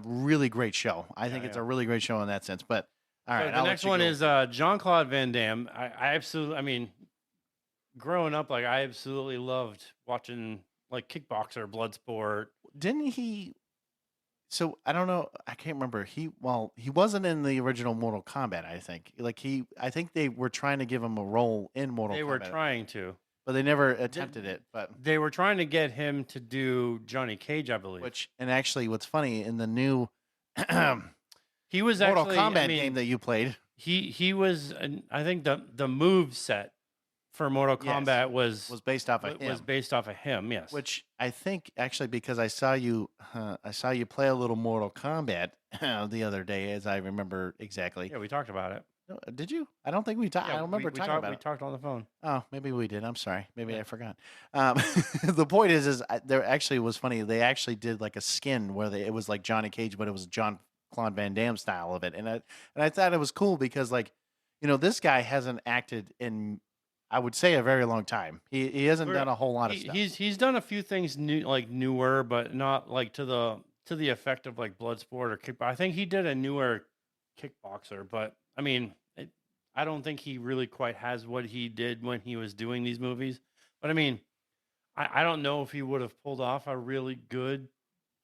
Speaker 3: really great show. I think it's a really great show in that sense. But all right,
Speaker 1: the next one is Jean-Claude Van Damme. I absolutely, I mean, growing up, like I absolutely loved watching like kickboxer, blood sport.
Speaker 3: Didn't he? So I don't know. I can't remember. He wasn't in the original Mortal Kombat. I think I think they were trying to give him a role in Mortal Kombat.
Speaker 1: They were trying to,
Speaker 3: but they never attempted it. But
Speaker 1: they were trying to get him to do Johnny Cage, I believe.
Speaker 3: And actually, what's funny in the new
Speaker 1: he was
Speaker 3: Mortal
Speaker 1: actually,
Speaker 3: Kombat game that you played.
Speaker 1: He was, I think the move set for Mortal Kombat was
Speaker 3: based off of him.
Speaker 1: Was based off of him, yes.
Speaker 3: Which I think actually because I saw you play a little Mortal Kombat the other day, as I remember exactly.
Speaker 1: Yeah, we talked about it.
Speaker 3: Did you? I don't think we talked. I don't remember talking about it.
Speaker 1: We talked on the phone.
Speaker 3: Oh, maybe we did. I'm sorry. Maybe I forgot. The point is there actually was funny. They actually did like a skin where it was like Johnny Cage, but it was Jean-Claude Van Damme style of it, and I thought it was cool because like, you know, this guy hasn't acted in, I would say, a very long time. He hasn't done a whole lot of stuff.
Speaker 1: He's done a few things newer, but not like to the effect of like Bloodsport or Kickboxer. I think he did a newer Kickboxer, but I mean, I don't think he really quite has what he did when he was doing these movies. But I mean, I don't know if he would have pulled off a really good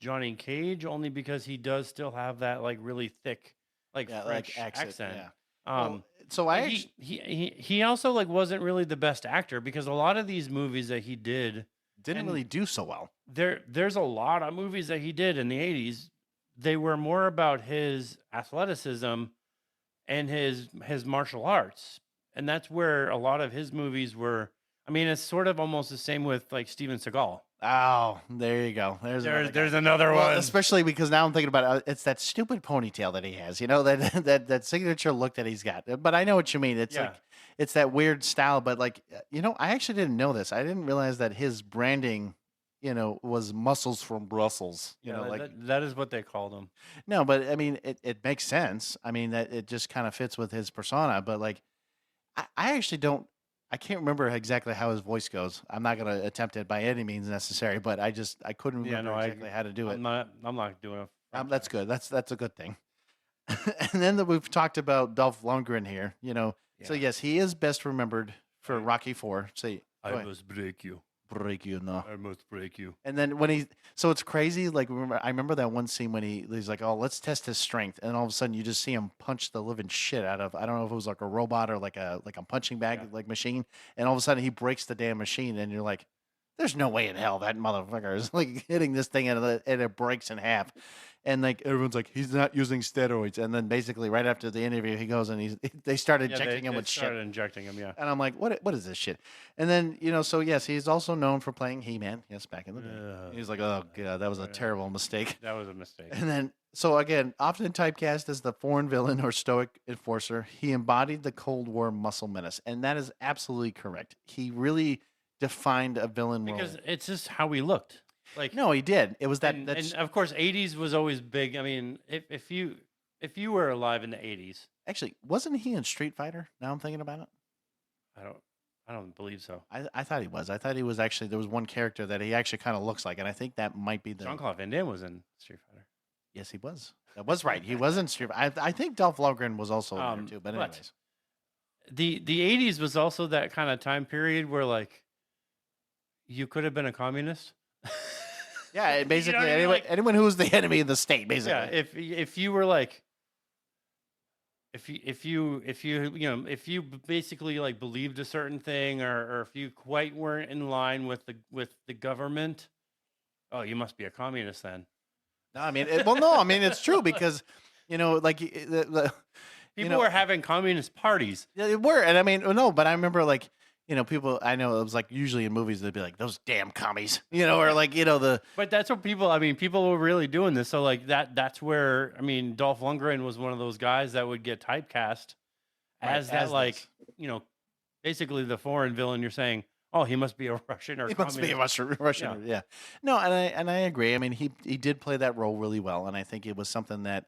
Speaker 1: Johnny Cage, only because he does still have that like really thick like French accent.
Speaker 3: Yeah. So
Speaker 1: he also like wasn't really the best actor because a lot of these movies that he didn't
Speaker 3: really do so well.
Speaker 1: There's a lot of movies that he did in the 80s. They were more about his athleticism and his martial arts. And that's where a lot of his movies were. I mean, it's sort of almost the same with like Steven Seagal.
Speaker 3: Oh, there you go.
Speaker 1: There's another one.
Speaker 3: Especially because now I'm thinking about it. It's that stupid ponytail that he has. You know, that signature look that he's got. But I know what you mean. It's like it's that weird style. But like, you know, I actually didn't know this. I didn't realize that his branding, you know, was muscles from Brussels. You know, like
Speaker 1: that is what they called him.
Speaker 3: No, but I mean, it makes sense. I mean, that it just kind of fits with his persona. But like, I actually don't. I can't remember exactly how his voice goes. I'm not going to attempt it by any means necessary, but I couldn't remember exactly how to do it.
Speaker 1: I'm not doing it.
Speaker 3: That's good. That's a good thing. And then we've talked about Dolph Lundgren here, you know. Yeah. So yes, he is best remembered for Rocky IV. So
Speaker 1: I must break you.
Speaker 3: Break you, no.
Speaker 1: I must break you.
Speaker 3: And then so it's crazy. Like I remember that one scene when he's like, "Oh, let's test his strength," and all of a sudden you just see him punch the living shit out of. I don't know if it was like a robot or like a punching bag like machine, and all of a sudden he breaks the damn machine, and you're like, "There's no way in hell that motherfucker is like hitting this thing and it breaks in half." And like everyone's like, he's not using steroids. And then basically right after the interview, he goes and they started injecting him with shit.
Speaker 1: Injecting him, yeah.
Speaker 3: And I'm like, what is this shit? And then, you know, so yes, he's also known for playing He-Man. Yes, back in the day. He's like, oh god, that was a terrible mistake.
Speaker 1: That was a mistake.
Speaker 3: And then, so again, often typecast as the foreign villain or stoic enforcer, he embodied the Cold War muscle menace, and that is absolutely correct. He really defined a villain role
Speaker 1: because it's just how he looked. Like
Speaker 3: no, he did. It was that,
Speaker 1: and of course, 80s was always big. I mean, if you were alive in the 80s,
Speaker 3: actually, wasn't he in Street Fighter? Now I'm thinking about it.
Speaker 1: I don't believe so.
Speaker 3: I thought he was. I thought he was actually. There was one character that he actually kind of looks like, and I think that might be the.
Speaker 1: Jean-Claude Van Damme was in Street Fighter.
Speaker 3: Yes, he was. That was right. He was in Street. I think Dolph Lundgren was also in there too. But
Speaker 1: but
Speaker 3: anyways,
Speaker 1: the 80s was also that kind of time period where like you could have been a communist.
Speaker 3: yeah. Basically,
Speaker 1: what I mean?
Speaker 3: anyone,
Speaker 1: Like-
Speaker 3: anyone who was the enemy of the state, basically.
Speaker 1: Yeah, if you were like if you basically like believed a certain thing or if you quite weren't in line with the government, oh, you must be a communist then.
Speaker 3: No, I mean, no, I mean it's true because, like
Speaker 1: People were having communist parties.
Speaker 3: Yeah, it were, and I mean, no, but I remember like, people. I know it was like usually in movies they'd be like those damn commies, or like the.
Speaker 1: But that's what people were really doing this. So like that's where Dolph Lundgren was one of those guys that would get typecast as that,
Speaker 3: as
Speaker 1: like
Speaker 3: this.
Speaker 1: basically the foreign villain. You're saying, oh, he must be a Russian or
Speaker 3: He must be a Russian. Yeah. No, and I agree. I mean, he did play that role really well, and I think it was something that,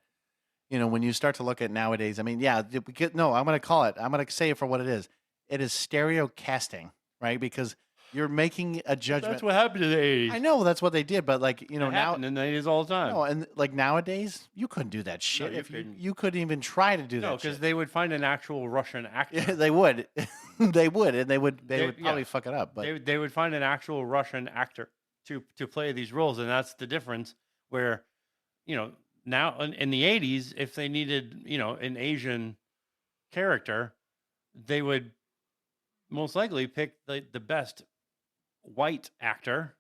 Speaker 3: when you start to look at nowadays. I mean, yeah, I'm going to call it. I'm going to say it for what it is. It is stereo casting, right? Because you're making a judgment.
Speaker 1: That's what happened in the 80s.
Speaker 3: I know that's what they did, but like
Speaker 1: It happened in the 80s all the time.
Speaker 3: no, and like nowadays you couldn't do that shit.
Speaker 1: you
Speaker 3: If
Speaker 1: couldn't.
Speaker 3: you couldn't even try to do
Speaker 1: No,
Speaker 3: that.
Speaker 1: because
Speaker 3: shit.
Speaker 1: they would find an actual Russian actor.
Speaker 3: Yeah, they would, they would, and they would
Speaker 1: Yeah.
Speaker 3: probably fuck it up. But
Speaker 1: They would find an actual Russian actor to play these roles, and that's the difference. Where, now in the 80s, if they needed, an Asian character, they would most likely pick the best white actor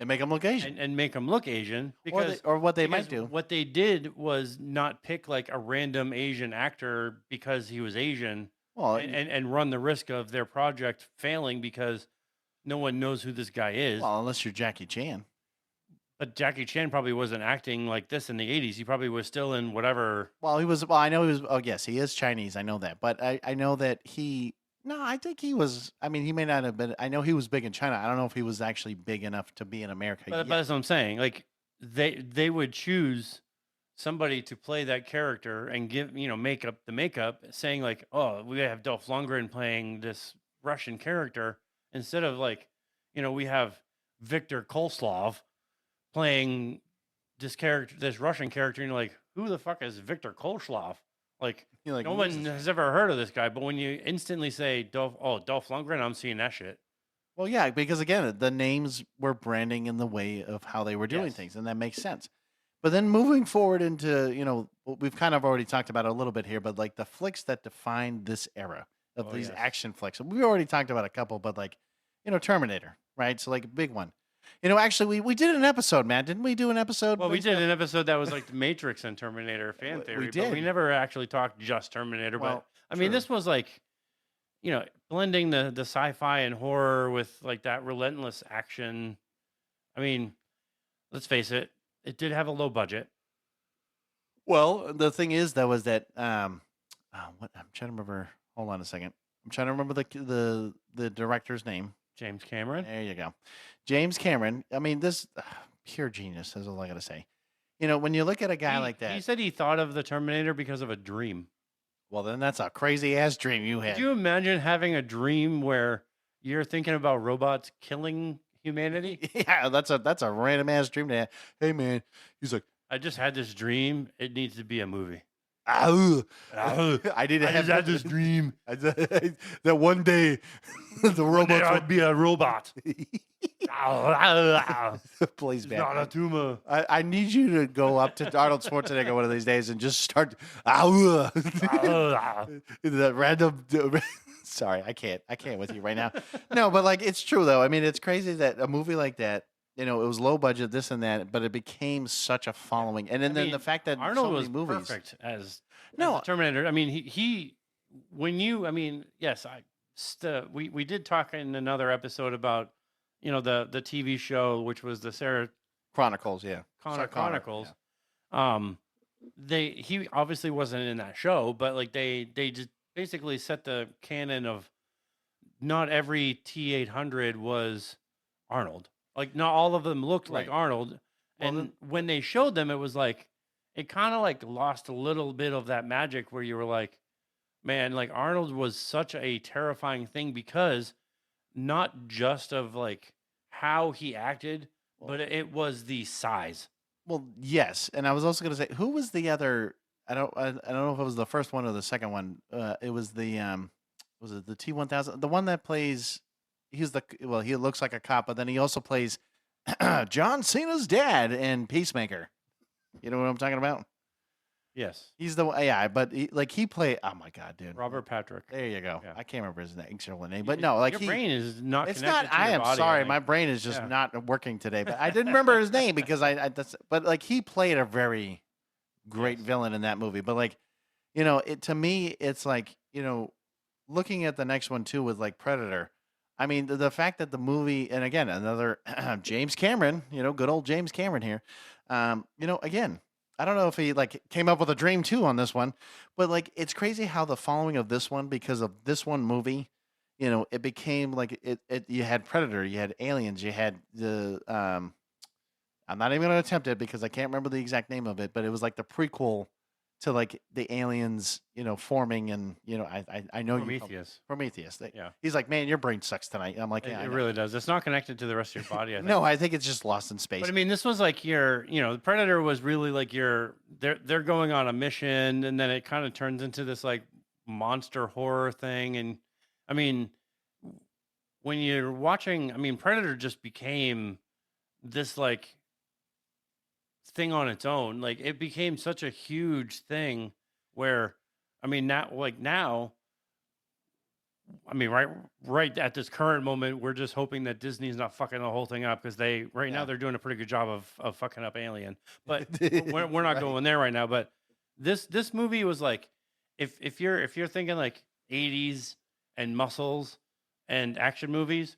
Speaker 3: and make them look Asian,
Speaker 1: and make him look Asian because
Speaker 3: or what they might
Speaker 1: because
Speaker 3: do.
Speaker 1: what they did was not pick like a random Asian actor because he was Asian.
Speaker 3: Well,
Speaker 1: and run the risk of their project failing because no one knows who this guy is.
Speaker 3: well, unless you're Jackie Chan.
Speaker 1: But Jackie Chan probably wasn't acting like this in the 80s. He probably was still in whatever.
Speaker 3: Well, he was. Well, I know he was. Oh, yes, he is Chinese. I know that, but I know that he. No, I think he was. I mean, he may not have been. I know he was big in China. I don't know if he was actually big enough to be in America.
Speaker 1: But
Speaker 3: yet.
Speaker 1: that's what I'm saying. Like they would choose somebody to play that character and give makeup, saying like, oh, we have Dolph Lundgren playing this Russian character instead of like, we have Victor Kolslov playing this Russian character, and you're like, who the fuck is Victor Kolslov? Like,
Speaker 3: You're like,
Speaker 1: no
Speaker 3: "Who is
Speaker 1: one
Speaker 3: this?"
Speaker 1: has ever heard of this guy, but when you instantly say Dolph Lundgren, I'm seeing that shit.
Speaker 3: Well, yeah, because again, the names were branding in the way of how they were doing
Speaker 1: Yes.
Speaker 3: things, and that makes sense. But then moving forward into, we've kind of already talked about it a little bit here, but like the flicks that defined this era of
Speaker 1: Oh,
Speaker 3: these
Speaker 1: yes.
Speaker 3: action flicks. We already talked about a couple, but like, Terminator, right? So like a big one. Actually, we did an episode, man. Didn't we do an episode?
Speaker 1: Well, we did an episode that was like the Matrix and Terminator fan
Speaker 3: We
Speaker 1: theory, but
Speaker 3: did.
Speaker 1: we never actually talked just Terminator.
Speaker 3: Well,
Speaker 1: But I mean,
Speaker 3: true.
Speaker 1: this was like, blending the sci-fi and horror with like that relentless action. I mean, let's face it, it did have a low budget.
Speaker 3: Well, the thing is, though, is that what I'm trying to remember. Hold on a second. I'm trying to remember the director's name.
Speaker 1: James Cameron.
Speaker 3: There you go. James Cameron. I mean, this pure genius is all I got to say. When you look at a guy like that,
Speaker 1: He said he thought of the Terminator because of a dream.
Speaker 3: well, then that's a crazy ass dream you had.
Speaker 1: Could you imagine having a dream where you're thinking about robots killing humanity?
Speaker 3: Yeah, that's a random ass dream to have. Hey, man, he's like,
Speaker 1: I just had this dream. It needs to be a movie.
Speaker 3: "Ow."
Speaker 1: Ow.
Speaker 3: I didn't
Speaker 1: I
Speaker 3: have
Speaker 1: just had this dream.
Speaker 3: that one day the robots
Speaker 1: I'd be a robot. Ow, ow, ow.
Speaker 3: plays
Speaker 1: It's not a
Speaker 3: back.
Speaker 1: tumor.
Speaker 3: I need you to go up to Arnold Schwarzenegger one of these days and just start. "Ow."
Speaker 1: Ow, ow.
Speaker 3: The random. Sorry, I can't with you right now. No, but like it's true though. I mean, it's crazy that a movie like that, it was low budget, this and that, but it became such a following. And then,
Speaker 1: I mean,
Speaker 3: the fact that
Speaker 1: Arnold
Speaker 3: so
Speaker 1: was
Speaker 3: many movies.
Speaker 1: perfect as
Speaker 3: No.
Speaker 1: the Terminator. I mean, yes, we did talk in another episode about, the TV show, which was the Sarah
Speaker 3: Chronicles, yeah.
Speaker 1: Connor
Speaker 3: Sarah Connor,
Speaker 1: Chronicles. He obviously wasn't in that show, but like they just basically set the canon of not every T-800 was Arnold. Like not all of them looked like
Speaker 3: Right.
Speaker 1: Arnold.
Speaker 3: Well,
Speaker 1: And when they showed them, it was like it kind of like lost a little bit of that magic where you were like, man, like Arnold was such a terrifying thing because not just of like how he acted, but it was the size.
Speaker 3: Well, yes, and I was also going to say, who was the other? I don't know if it was the first one or the second one. It was the was it the T-1000? The one that plays. He's the well. He looks like a cop, but then he also plays John Cena's dad in Peacemaker. You know what I'm talking about?
Speaker 1: Yes.
Speaker 3: He's the yeah, but he played. Oh my god, dude!
Speaker 1: Robert Patrick.
Speaker 3: There you go.
Speaker 1: Yeah.
Speaker 3: I can't remember his actual name, but no, like
Speaker 1: your brain is not.
Speaker 3: It's
Speaker 1: connected
Speaker 3: not.
Speaker 1: To
Speaker 3: I
Speaker 1: your
Speaker 3: am
Speaker 1: body,
Speaker 3: sorry,
Speaker 1: I
Speaker 3: my
Speaker 1: think.
Speaker 3: brain is just
Speaker 1: Yeah.
Speaker 3: not working today. But I didn't remember his name because but like he played a very great
Speaker 1: Yes.
Speaker 3: villain in that movie. But like, it to me, it's like looking at the next one too with like Predator. I mean, the fact that the movie, and again, another James Cameron, good old James Cameron here. Again, I don't know if he like came up with a dream too on this one, but like it's crazy how the following of this one, because of this one movie, it became like it. You had Predator, you had Aliens, you had the. I'm not even going to attempt it because I can't remember the exact name of it, but it was like the prequel to like the aliens, forming, and I know
Speaker 1: Prometheus.
Speaker 3: Prometheus.
Speaker 1: Yeah.
Speaker 3: He's like, man, your brain sucks tonight. I'm like, yeah,
Speaker 1: It
Speaker 3: I know."
Speaker 1: really does. It's not connected to the rest of your body. I think.
Speaker 3: No, I think it's just lost in space.
Speaker 1: But I mean, this was like the Predator was really like they're going on a mission, and then it kind of turns into this like monster horror thing. And I mean, when you're watching, I mean, Predator just became this like thing on its own. Like it became such a huge thing where, I mean, now, I mean, right at this current moment, we're just hoping that Disney's not fucking the whole thing up because now they're doing a pretty good job of fucking up Alien. But we're not
Speaker 3: Right.
Speaker 1: going there right now. But this movie was like, if you're thinking like 80s and muscles and action movies,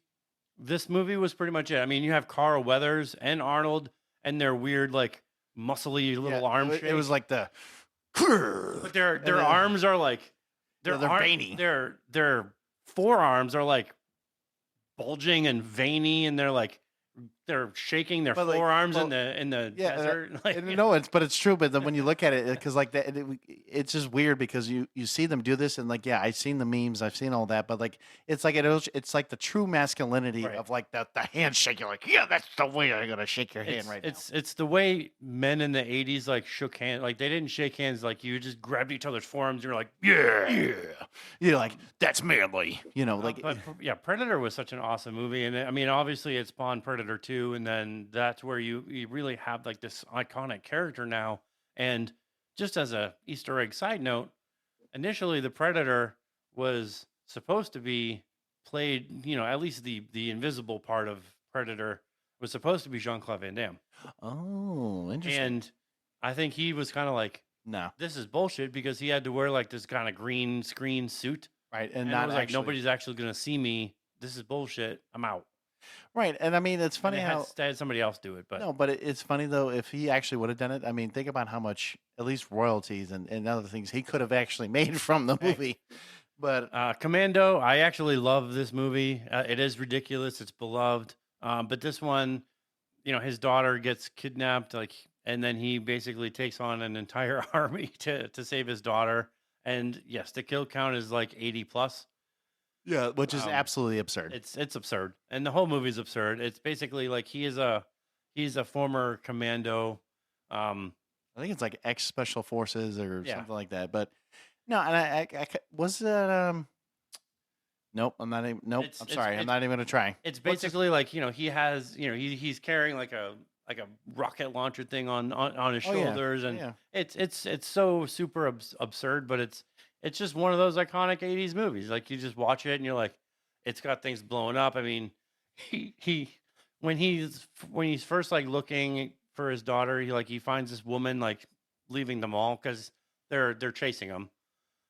Speaker 1: this movie was pretty much it. I mean, you have Carl Weathers and Arnold and their weird like muscly little arm
Speaker 3: it was
Speaker 1: shake.
Speaker 3: like the.
Speaker 1: But their
Speaker 3: then-
Speaker 1: arms are like
Speaker 3: Yeah, they're veiny.
Speaker 1: Their forearms are like bulging and veiny, and they're shaking their
Speaker 3: But, like,
Speaker 1: forearms
Speaker 3: well,
Speaker 1: in the
Speaker 3: Yeah,
Speaker 1: desert. Like,
Speaker 3: no, but it's true. But then when you look at it, because like that, it's just weird because you see them do this, and like I've seen the memes, I've seen all that, but like it's like it's like the true masculinity
Speaker 1: Right.
Speaker 3: of like the handshake. You're like, yeah, that's the way I'm gonna shake your hand right now.
Speaker 1: it's the way men in the 80s like shook hands. Like they didn't shake hands. Like you just grabbed each other's forearms. You're like,
Speaker 3: Yeah, you're like that's manly. Like
Speaker 1: but yeah, Predator was such an awesome movie, and I mean, obviously, it spawned Predator 2, and then that's where you really have like this iconic character now. And just as a Easter egg side note, initially the Predator was supposed to be played, at least the invisible part of Predator was supposed to be Jean-Claude Van Damme,
Speaker 3: oh, interesting.
Speaker 1: and I think he was kind of like,
Speaker 3: No,
Speaker 1: this is bullshit because he had to wear like this kind of green screen suit.
Speaker 3: right,
Speaker 1: And
Speaker 3: not
Speaker 1: it was like,
Speaker 3: actually,
Speaker 1: nobody's actually going to see me. This is bullshit. I'm out.
Speaker 3: right. And I mean, it's
Speaker 1: And
Speaker 3: funny
Speaker 1: they
Speaker 3: how
Speaker 1: had somebody else do it. But
Speaker 3: no, but it's funny though if he actually would have done it. I mean, think about how much at least royalties and other things he could have actually made from the movie. But
Speaker 1: Commando, I actually love this movie. It is ridiculous. It's beloved. But this one, his daughter gets kidnapped, and then he basically takes on an entire army to save his daughter. And yes, the kill count is like 80 plus.
Speaker 3: yeah, which is
Speaker 1: Um,
Speaker 3: absolutely absurd.
Speaker 1: It's absurd, and the whole movie's absurd. It's basically like he's a former commando.
Speaker 3: I think it's like ex special forces or
Speaker 1: Yeah.
Speaker 3: something like that. But no, and I was it. Nope, I'm not even. Nope,
Speaker 1: It's-
Speaker 3: I'm
Speaker 1: it's-
Speaker 3: sorry, I'm
Speaker 1: it's-
Speaker 3: not even gonna try.
Speaker 1: It's
Speaker 3: What's
Speaker 1: basically like he has he's carrying like a rocket launcher thing on his
Speaker 3: Oh, yeah.
Speaker 1: shoulders, and
Speaker 3: Yeah.
Speaker 1: it's so super absurd, but it's just one of those iconic 80s movies. Like you just watch it and you're like, it's got things blowing up. I mean, he when he's first like looking for his daughter, he finds this woman like leaving the mall because they're chasing him,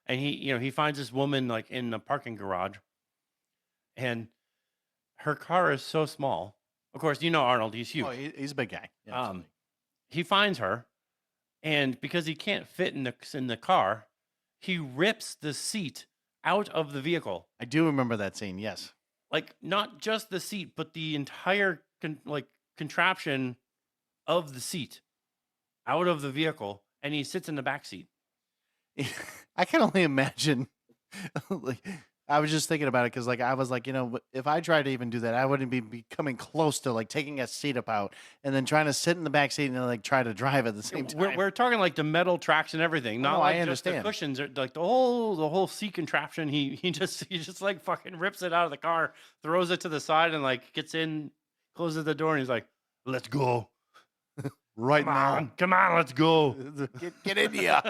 Speaker 1: and he finds this woman like in the parking garage, and her car is so small. Of course, Arnold, he's huge.
Speaker 3: Oh, he's a big guy. Yeah, absolutely.
Speaker 1: He finds her, and because he can't fit in the car, he rips the seat out of the vehicle.
Speaker 3: I do remember that scene. Yes.
Speaker 1: Like not just the seat, but the entire contraption of the seat out of the vehicle, and he sits in the back seat.
Speaker 3: I can only imagine like, I was just thinking about it because, like, I was like, if I tried to even do that, I wouldn't be coming close to like taking a seat up out and then trying to sit in the back seat and like try to drive at the same time.
Speaker 1: We're talking like the metal tracks and everything, not
Speaker 3: no, I
Speaker 1: like just the
Speaker 3: understand.
Speaker 1: cushions. Like the whole seat contraption. He just like fucking rips it out of the car, throws it to the side, and like gets in, closes the door, and he's like, "Let's go,
Speaker 3: Right now,
Speaker 1: come on, let's go."
Speaker 3: get in here.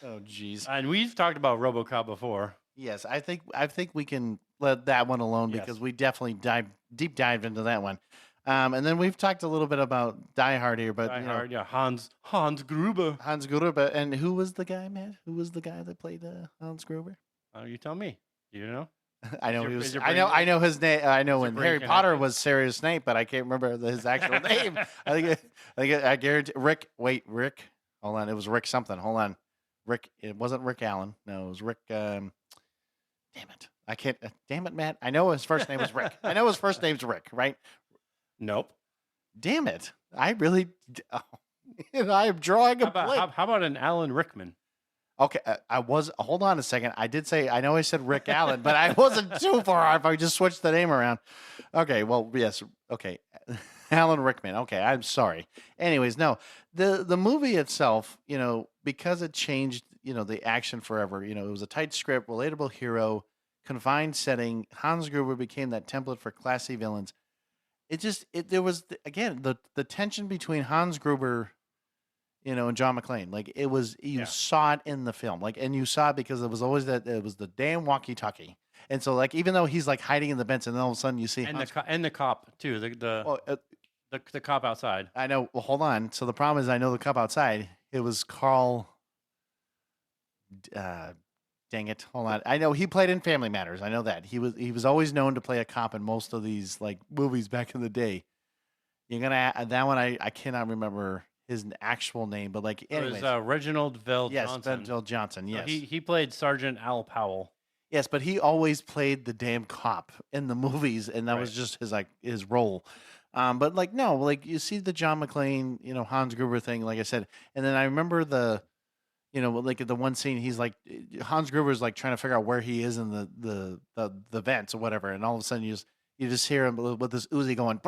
Speaker 3: Oh, jeez.
Speaker 1: And we've talked about RoboCop before.
Speaker 3: Yes, I think we can let that one alone
Speaker 1: Yes.
Speaker 3: because we definitely deep dived into that one. And then we've talked a little bit about Die Hard here, but
Speaker 1: Die Hard, yeah, Hans Gruber.
Speaker 3: Hans Gruber. And who was the guy, Matt? Who was the guy that played Hans Gruber?
Speaker 1: You tell me. Do you know?
Speaker 3: I know
Speaker 1: Is your-
Speaker 3: he was.
Speaker 1: is your
Speaker 3: I know.
Speaker 1: brain-
Speaker 3: I know his name. I know
Speaker 1: is your
Speaker 3: when
Speaker 1: brain
Speaker 3: Harry
Speaker 1: connected?
Speaker 3: Potter was Sirius Snape, but I can't remember his actual name. I guarantee Rick. Wait, Rick. Hold on. It was Rick something. Hold on. Rick. It wasn't Rick Allen. No, it was Rick. Damn it. I can't. Damn it, Matt. I know his first name was Rick. I know his first name's Rick. Right.
Speaker 1: Nope.
Speaker 3: Damn it. I really. Oh, I am drawing a blank.
Speaker 1: How about an Alan Rickman?
Speaker 3: Okay, I was. Hold on a second. I did say. I know I said Rick Allen, but I wasn't too far off. I just switched the name around. Okay. Well, yes. Okay, Alan Rickman. Okay, I'm sorry. Anyways, no. The movie itself, because it changed, the action forever. It was a tight script, relatable hero, confined setting. Hans Gruber became that template for classy villains. There was again the tension between Hans Gruber, and John McClane. Like it was, you saw it in the film, like, and you saw it because it was always it was the damn walkie-talkie. And so, like, even though he's like hiding in the vents, and then all of a sudden you see
Speaker 1: And
Speaker 3: Hans,
Speaker 1: the cop too. The cop outside.
Speaker 3: I know. Well, hold on. So the problem is, I know the cop outside. It was Carl. Dang it! Hold on. I know he played in Family Matters. I know that he was always known to play a cop in most of these like movies back in the day. You're gonna that one. I cannot remember his actual name, but like, anyways,
Speaker 1: It was Reginald Vell
Speaker 3: yes,
Speaker 1: Johnson.
Speaker 3: Benzel Johnson.
Speaker 1: So
Speaker 3: Yes,
Speaker 1: he played Sergeant Al Powell.
Speaker 3: yes, but he always played the damn cop in the movies, and that was
Speaker 1: Right.
Speaker 3: just his role. But like, no, like you see the John McClane, Hans Gruber thing, like I said, and then I remember like at the one scene, he's like, Hans Gruber's like trying to figure out where he is in the vents or whatever, and all of a sudden you just hear him with this Uzi going,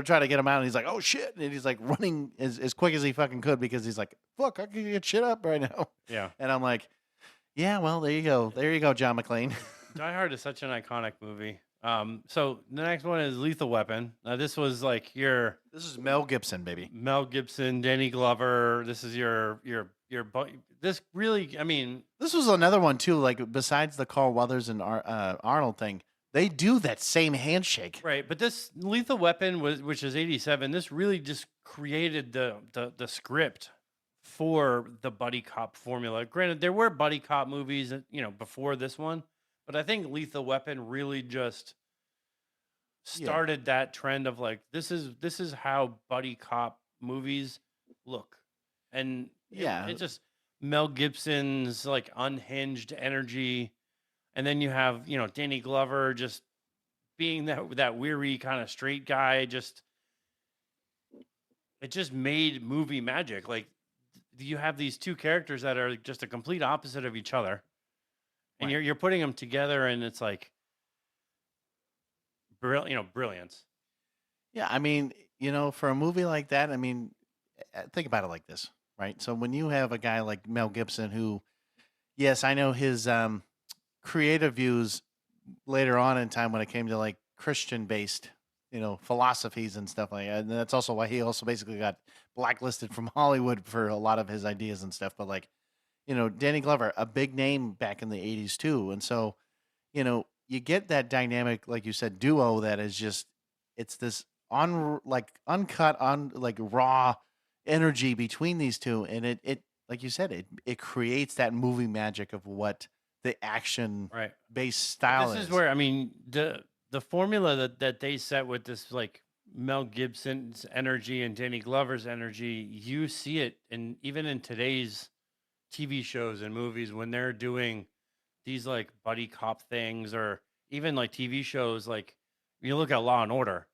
Speaker 3: trying to get him out, and he's like, oh shit, and he's like running as quick as he fucking could because he's like, fuck, I can get shit up right now.
Speaker 1: Yeah.
Speaker 3: And I'm like, yeah, well, there you go, John McClane.
Speaker 1: Die Hard is such an iconic movie. So the next one is Lethal Weapon. Now this was like your
Speaker 3: This is Mel Gibson, baby.
Speaker 1: Mel Gibson, Danny Glover. This is your this really, I mean,
Speaker 3: This was another one too. Like besides the Carl Weathers and Arnold thing, they do that same handshake.
Speaker 1: right. But this Lethal Weapon which is 87. This really just created the script for the buddy cop formula. Granted, there were buddy cop movies, before this one, but I think Lethal Weapon really just started that trend of like, this is how buddy cop movies look. And it just Mel Gibson's like unhinged energy, and then you have Danny Glover just being that weary kind of straight guy. It just made movie magic. Like you have these two characters that are just a complete opposite of each other, and you're putting them together, and it's like brilliance.
Speaker 3: Yeah, I mean, for a movie like that, I mean, think about it like this, right? So when you have a guy like Mel Gibson, who, yes, I know his creative views later on in time when it came to like Christian-based, philosophies and stuff like that, and that's also why he also basically got blacklisted from Hollywood for a lot of his ideas and stuff. But like, Danny Glover, a big name back in the '80s too, and so, you get that dynamic, like you said, duo that is just, it's this uncut, raw energy between these two, and it like you said, it creates that movie magic of what the action
Speaker 1: Right.
Speaker 3: based style
Speaker 1: This is where, I mean, the formula that they set with this like Mel Gibson's energy and Danny Glover's energy, you see it even in today's TV shows and movies when they're doing these like buddy cop things, or even like TV shows, like you look at Law and Order.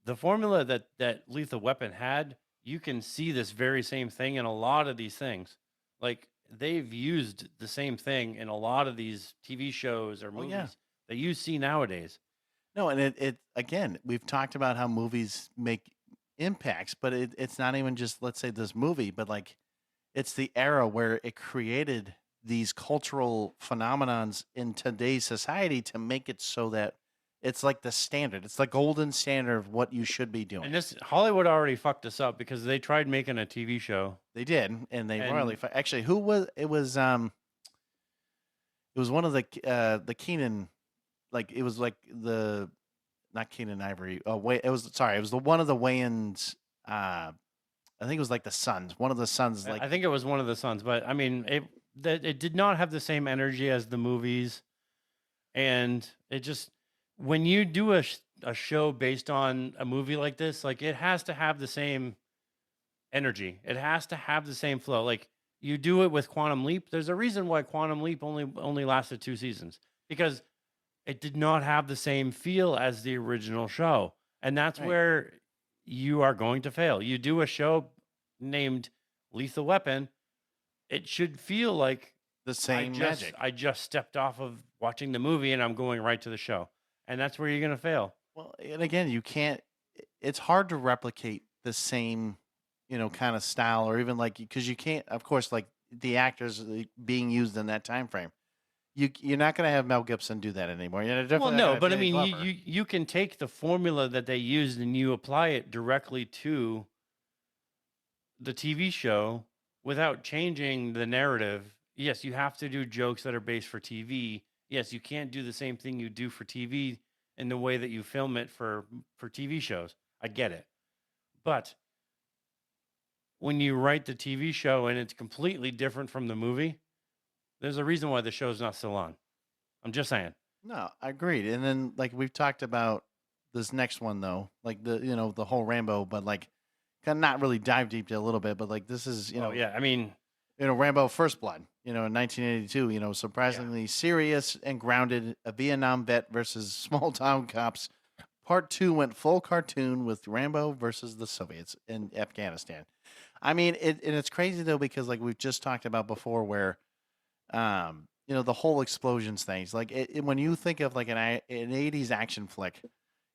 Speaker 1: The formula that Lethal Weapon had, you can see this very same thing in a lot of these things. Like they've used the same thing in a lot of these TV shows or
Speaker 3: Oh
Speaker 1: movies
Speaker 3: yeah.
Speaker 1: that you see nowadays.
Speaker 3: No, and it again, we've talked about how movies make impacts, but it's not even just, let's say, this movie, but like it's the era where it created these cultural phenomenons in today's society to make it so that it's like the standard. It's the golden standard of what you should be doing.
Speaker 1: And this Hollywood already fucked us up because they tried making a TV show.
Speaker 3: They did, and they royally
Speaker 1: And
Speaker 3: actually, who was it? It was one of the Keenan, like it was like the not Keenan Ivory. Oh wait, it was, sorry, it was the one of the Wayans. I think it was like the Sons. One of the Sons, like
Speaker 1: I think it was one of the sons, but I mean, it did not have the same energy as the movies, and it just when you do a show based on a movie like this, like it has to have the same energy. It has to have the same flow. Like you do it with Quantum Leap. There's a reason why Quantum Leap only lasted 2 seasons because it did not have the same feel as the original show, and that's
Speaker 3: right.
Speaker 1: where you are going to fail. You do a show named Lethal Weapon, it should feel like
Speaker 3: The same magic.
Speaker 1: I just stepped off of watching the movie and I'm going right to the show. And that's where you're going to fail.
Speaker 3: Well, and again, you can't. It's hard to replicate the same, kind of style, or even like because you can't. Of course, like the actors being used in that time frame, you're not going to have Mel Gibson do that anymore. You're
Speaker 1: Well,
Speaker 3: definitely not
Speaker 1: no,
Speaker 3: gonna have
Speaker 1: but I
Speaker 3: Danny
Speaker 1: mean,
Speaker 3: Glover.
Speaker 1: you can take the formula that they used and you apply it directly to the TV show without changing the narrative. Yes, you have to do jokes that are based for TV. Yes, you can't do the same thing you do for TV in the way that you film it for TV shows. I get it. But when you write the TV show and it's completely different from the movie, there's a reason why the show's not still on. I'm just saying.
Speaker 3: No, I agreed. And then like we've talked about this next one though, like the whole Rambo, but like kind of not really dive deep a little bit, but like this is
Speaker 1: Oh yeah, I mean,
Speaker 3: Rambo First Blood, in 1982,
Speaker 1: yeah.
Speaker 3: surprisingly serious and grounded, a Vietnam vet versus small town cops. Part 2 went full cartoon with Rambo versus the Soviets in Afghanistan. I mean, and it's crazy though because like we've just talked about before, where the whole explosions things. Like when you think of like an 80s action flick,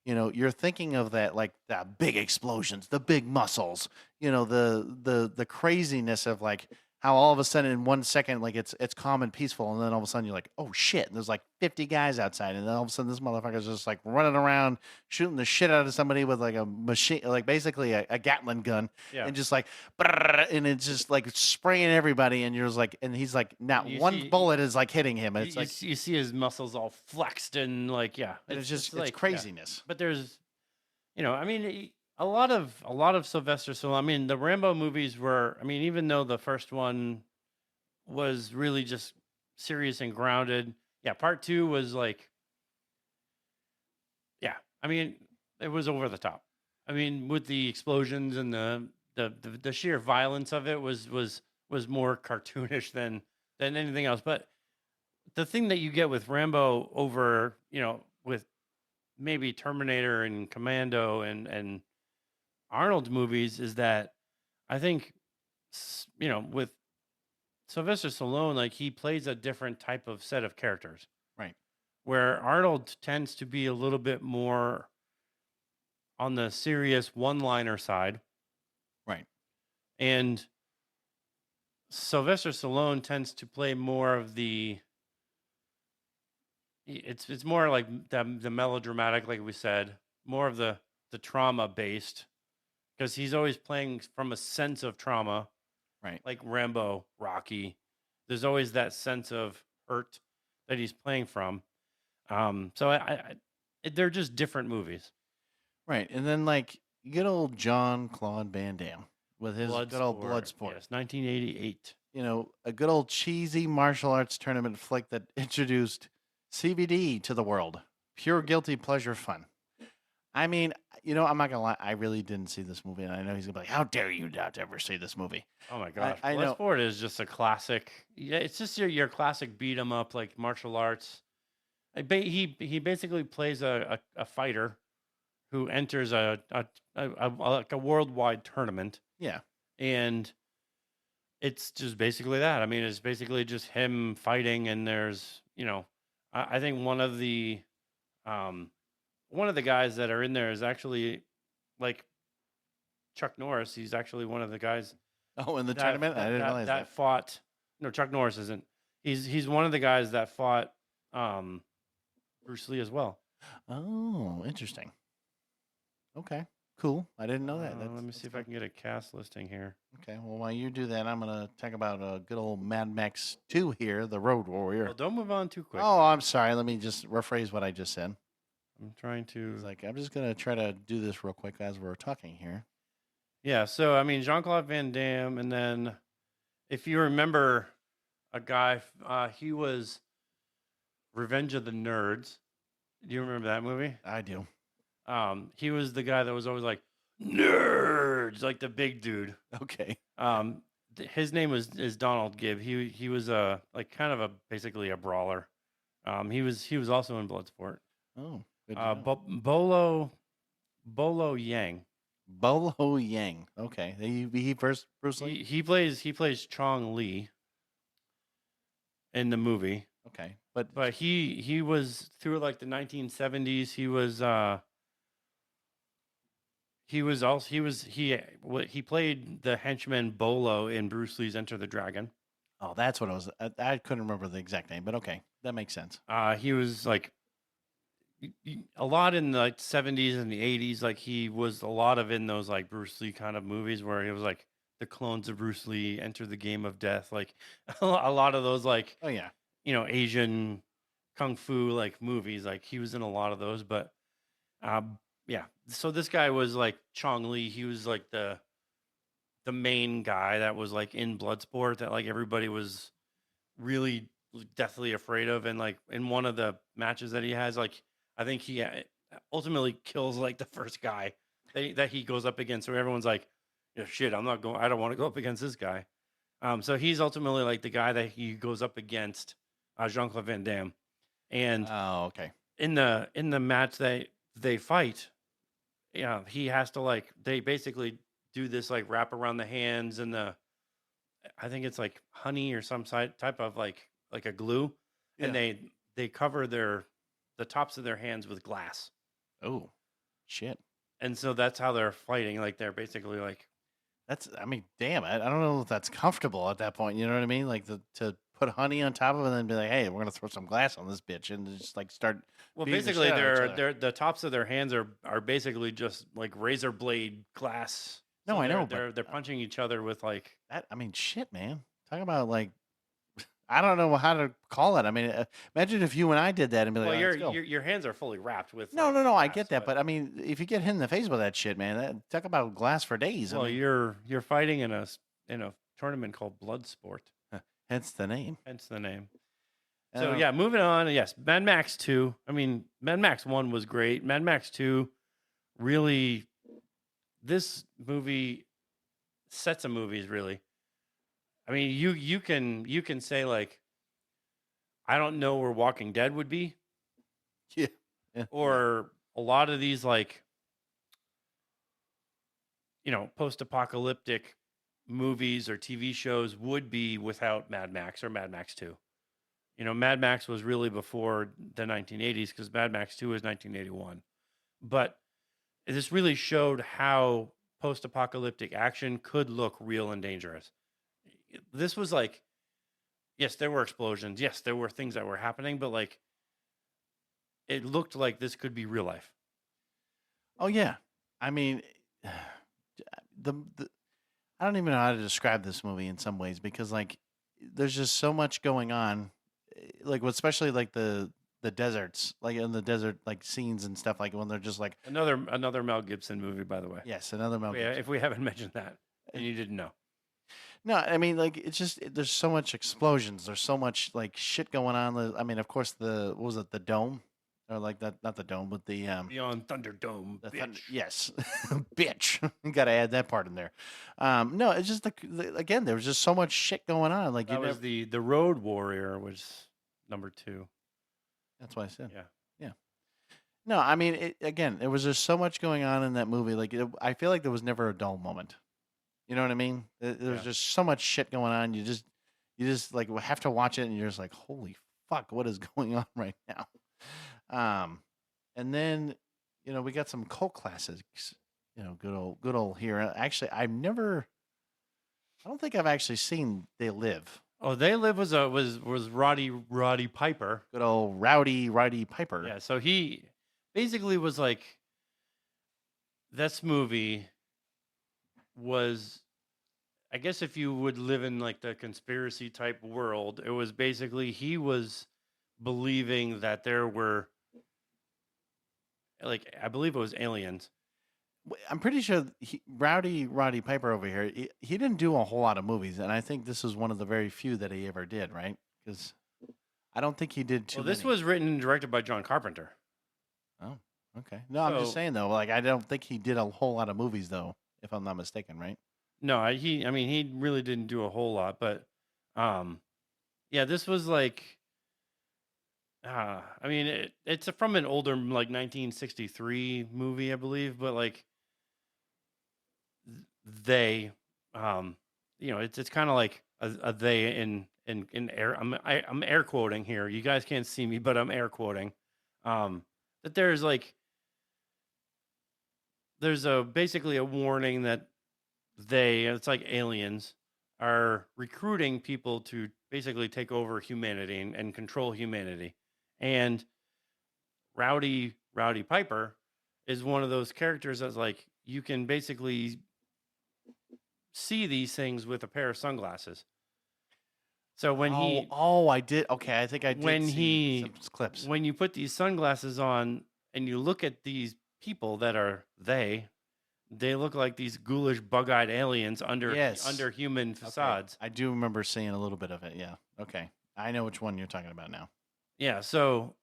Speaker 3: you're thinking of that like the big explosions, the big muscles, the craziness of like how all of a sudden in 1 second like it's calm and peaceful, and then all of a sudden you're like, oh shit, and there's like 50 guys outside, and then all of a sudden this motherfucker's just like running around shooting the shit out of somebody with like a machine, like basically a Gatling gun,
Speaker 1: Yeah.
Speaker 3: and just like brrr, and it's just like spraying everybody, and you're just like, and he's like, not
Speaker 1: You
Speaker 3: one
Speaker 1: see-
Speaker 3: bullet is like hitting him. It's like
Speaker 1: you see his muscles all flexed and like, yeah,
Speaker 3: and it's just
Speaker 1: like,
Speaker 3: it's craziness.
Speaker 1: But there's, I mean, a lot of Sylvester Stallone. I mean, the Rambo movies were. I mean, even though the first one was really just serious and grounded, yeah. Part 2 was like, yeah. I mean, it was over the top. I mean, with the explosions and the sheer violence of it was more cartoonish than anything else. But the thing that you get with Rambo over, with maybe Terminator and Commando and Arnold movies is that I think, with Sylvester Stallone, like he plays a different type of set of characters.
Speaker 3: Right.
Speaker 1: Where Arnold tends to be a little bit more on the serious one-liner side.
Speaker 3: Right.
Speaker 1: And Sylvester Stallone tends to play more of it's more like the melodramatic, like we said, more of the trauma based, because he's always playing from a sense of trauma,
Speaker 3: Right.
Speaker 1: like Rambo, Rocky. There's always that sense of hurt that he's playing from. So they're just different movies.
Speaker 3: Right. And then like good old John Claude Van Damme with his good old Bloodsport.
Speaker 1: Yes, 1988.
Speaker 3: A good old cheesy martial arts tournament flick that introduced CBD to the world. Pure guilty pleasure fun. I mean, I'm not gonna lie, I really didn't see this movie, and I know he's gonna be like, "How dare you not ever see this movie?"
Speaker 1: Oh my gosh,
Speaker 3: I know.
Speaker 1: Bloodsport is just a classic. Yeah, it's just your classic beat 'em up, like martial arts. He basically plays a fighter who enters like a worldwide tournament,
Speaker 3: Yeah.
Speaker 1: and It's just basically that. I mean, it's basically just him fighting, and there's, I think um, one of the guys that are in there is actually like Chuck Norris. He's actually one of the guys
Speaker 3: Oh, in the
Speaker 1: that
Speaker 3: tournament, I
Speaker 1: that
Speaker 3: didn't
Speaker 1: that,
Speaker 3: realize
Speaker 1: that
Speaker 3: that.
Speaker 1: fought. No, Chuck Norris isn't. He's one of the guys that fought um, Bruce Lee as well.
Speaker 3: Oh, interesting. Okay, cool. I didn't know that.
Speaker 1: Let me
Speaker 3: That's
Speaker 1: see if I
Speaker 3: fun.
Speaker 1: can get a cast listing here.
Speaker 3: Okay, well, while you do that, I'm gonna talk about good old Mad Max 2 here, the Road Warrior.
Speaker 1: Well, don't move on too quick.
Speaker 3: Oh, I'm sorry. Let me just rephrase what I just said.
Speaker 1: I'm trying to.
Speaker 3: It's like I'm just gonna try to do this real quick as we're talking here.
Speaker 1: Yeah, so I mean Jean-Claude Van Damme, and then if you remember a guy, he was Revenge of the Nerds. Do you remember that movie?
Speaker 3: I do.
Speaker 1: He was the guy that was always like nerds, like the big dude.
Speaker 3: Okay.
Speaker 1: His name is Donald Gibb. He was like kind of basically a brawler. He was also in Bloodsport.
Speaker 3: Oh, good to know.
Speaker 1: Bolo Yang.
Speaker 3: Bolo Yang. Okay, he first Bruce Lee.
Speaker 1: He plays Chong Li in the movie.
Speaker 3: Okay,
Speaker 1: But he was through like the 1970s. He played the henchman Bolo in Bruce Lee's Enter the Dragon.
Speaker 3: oh, that's what it was. I couldn't remember the exact name, but okay, that makes sense.
Speaker 1: He was like a lot in the like 70s and the 80s. Like he was a lot of in those like Bruce Lee kind of movies where he was like the clones of Bruce Lee, Enter the Game of Death. Like a lot of those like
Speaker 3: Oh yeah.
Speaker 1: Asian kung fu like movies. Like he was in a lot of those, but yeah. So this guy was like Chong Li. He was like the main guy that was like in Bloodsport that like everybody was really deathly afraid of, and like in one of the matches that he has, like I think he ultimately kills like the first guy that he goes up against. So everyone's like, shit, I'm not going. I don't want to go up against this guy. So he's ultimately like the guy that he goes up against, Jean-Claude Van Damme, and
Speaker 3: Oh, okay.
Speaker 1: in the match they fight, he has to like they basically do this like wrap around the hands and I think it's like honey or some type of like a glue, and they cover the tops of their hands with glass,
Speaker 3: Oh, shit.
Speaker 1: and so that's how they're fighting. Like they're basically like
Speaker 3: I mean, damn, I don't know if that's comfortable at that point. You know what I mean? Like to put honey on top of it and then be like, hey, we're gonna throw some glass on this bitch and just like start.
Speaker 1: well,
Speaker 3: beating the
Speaker 1: basically
Speaker 3: shit out of each other.
Speaker 1: the tops of their hands are basically just like razor blade glass.
Speaker 3: No,
Speaker 1: So
Speaker 3: I know,
Speaker 1: they're
Speaker 3: but
Speaker 1: punching each other with like
Speaker 3: that. I mean, shit, man. Talk about like. I don't know how to call it. I mean, imagine if you and I did that and be like,
Speaker 1: well,
Speaker 3: "Oh, let's go."
Speaker 1: your hands are fully wrapped with
Speaker 3: No,
Speaker 1: like,
Speaker 3: no, no. I
Speaker 1: glass,
Speaker 3: get that, but I mean, if you get hit in the face with that shit, man, talk about glass for days.
Speaker 1: well,
Speaker 3: I mean,
Speaker 1: you're fighting in a tournament called Bloodsport,
Speaker 3: hence the name.
Speaker 1: hence the name. So
Speaker 3: Uh,
Speaker 1: yeah, moving on. Yes, Mad Max 2. I mean, Mad Max 1 was great. Mad Max 2 really, this movie sets of movies really. I mean, you can say like, I don't know where Walking Dead would be,
Speaker 3: yeah, yeah.
Speaker 1: or a lot of these like post-apocalyptic movies or TV shows would be without Mad Max or Mad Max 2. Mad Max was really before the 1980s because Mad Max 2 was 1981. But this really showed how post-apocalyptic action could look real and dangerous. This was like, yes, there were explosions. Yes, there were things that were happening, but like it looked like this could be real life.
Speaker 3: Oh yeah. I mean, the I don't even know how to describe this movie in some ways because like there's just so much going on, like especially like the deserts, like in the desert, like scenes and stuff, like when they're just like
Speaker 1: Another Mel Gibson movie, by the way.
Speaker 3: yes, another Mel
Speaker 1: Yeah,
Speaker 3: Gibson.
Speaker 1: if we haven't mentioned that and you didn't know.
Speaker 3: No, I mean like it's just there's so much explosions, there's so much like shit going on. I mean, of course what was it, the dome, or like that, not the dome, but the
Speaker 1: Beyond Thunderdome,
Speaker 3: the
Speaker 1: bitch.
Speaker 3: yes, bitch. You got to add that part in there. No, it's just again there was just so much shit going on. Like
Speaker 1: That was the Road Warrior was number 2.
Speaker 3: that's what I said.
Speaker 1: Yeah.
Speaker 3: Yeah. No, I mean again, there was just so much going on in that movie. Like I feel like there was never a dull moment. You know what I mean? There's
Speaker 1: Yeah.
Speaker 3: just so much shit going on. You just like have to watch it, and you're just like, holy fuck, what is going on right now? And then we got some cult classics. Good old here. Actually, I don't think I've actually seen They Live.
Speaker 1: Oh, They Live was Roddy Piper.
Speaker 3: Good old Roddy Piper.
Speaker 1: Yeah, so he basically was like, this movie was, I guess if you would live in like the conspiracy type world, it was basically he was believing that there were, like, I believe it was aliens.
Speaker 3: I'm pretty sure Roddy Piper over here, he didn't do a whole lot of movies, and I think this was one of the very few that he ever did, right? Because I don't think he did too
Speaker 1: Well, this
Speaker 3: many.
Speaker 1: was written and directed by John Carpenter.
Speaker 3: Oh, okay. No, I'm just
Speaker 1: So-
Speaker 3: saying though, like I don't think he did a whole lot of movies though, if I'm not mistaken, right?
Speaker 1: No, I mean, he really didn't do a whole lot, but, yeah, this was like, I mean, it's from an older, like 1963 movie, I believe, but like they, it's kind of like a they in air. I'm air quoting here. You guys can't see me, but I'm air quoting. That there's basically a warning that it's like aliens are recruiting people to basically take over humanity and control humanity. And Rowdy Piper is one of those characters that's like, you can basically see these things with a pair of sunglasses. So when
Speaker 3: I did. Okay, I think I did
Speaker 1: when
Speaker 3: see some clips.
Speaker 1: when you put these sunglasses on and you look at these people that are they look like these ghoulish, bug-eyed aliens under human facades.
Speaker 3: Okay. I do remember seeing a little bit of it. Yeah. Okay, I know which one you're talking about now.
Speaker 1: Yeah, so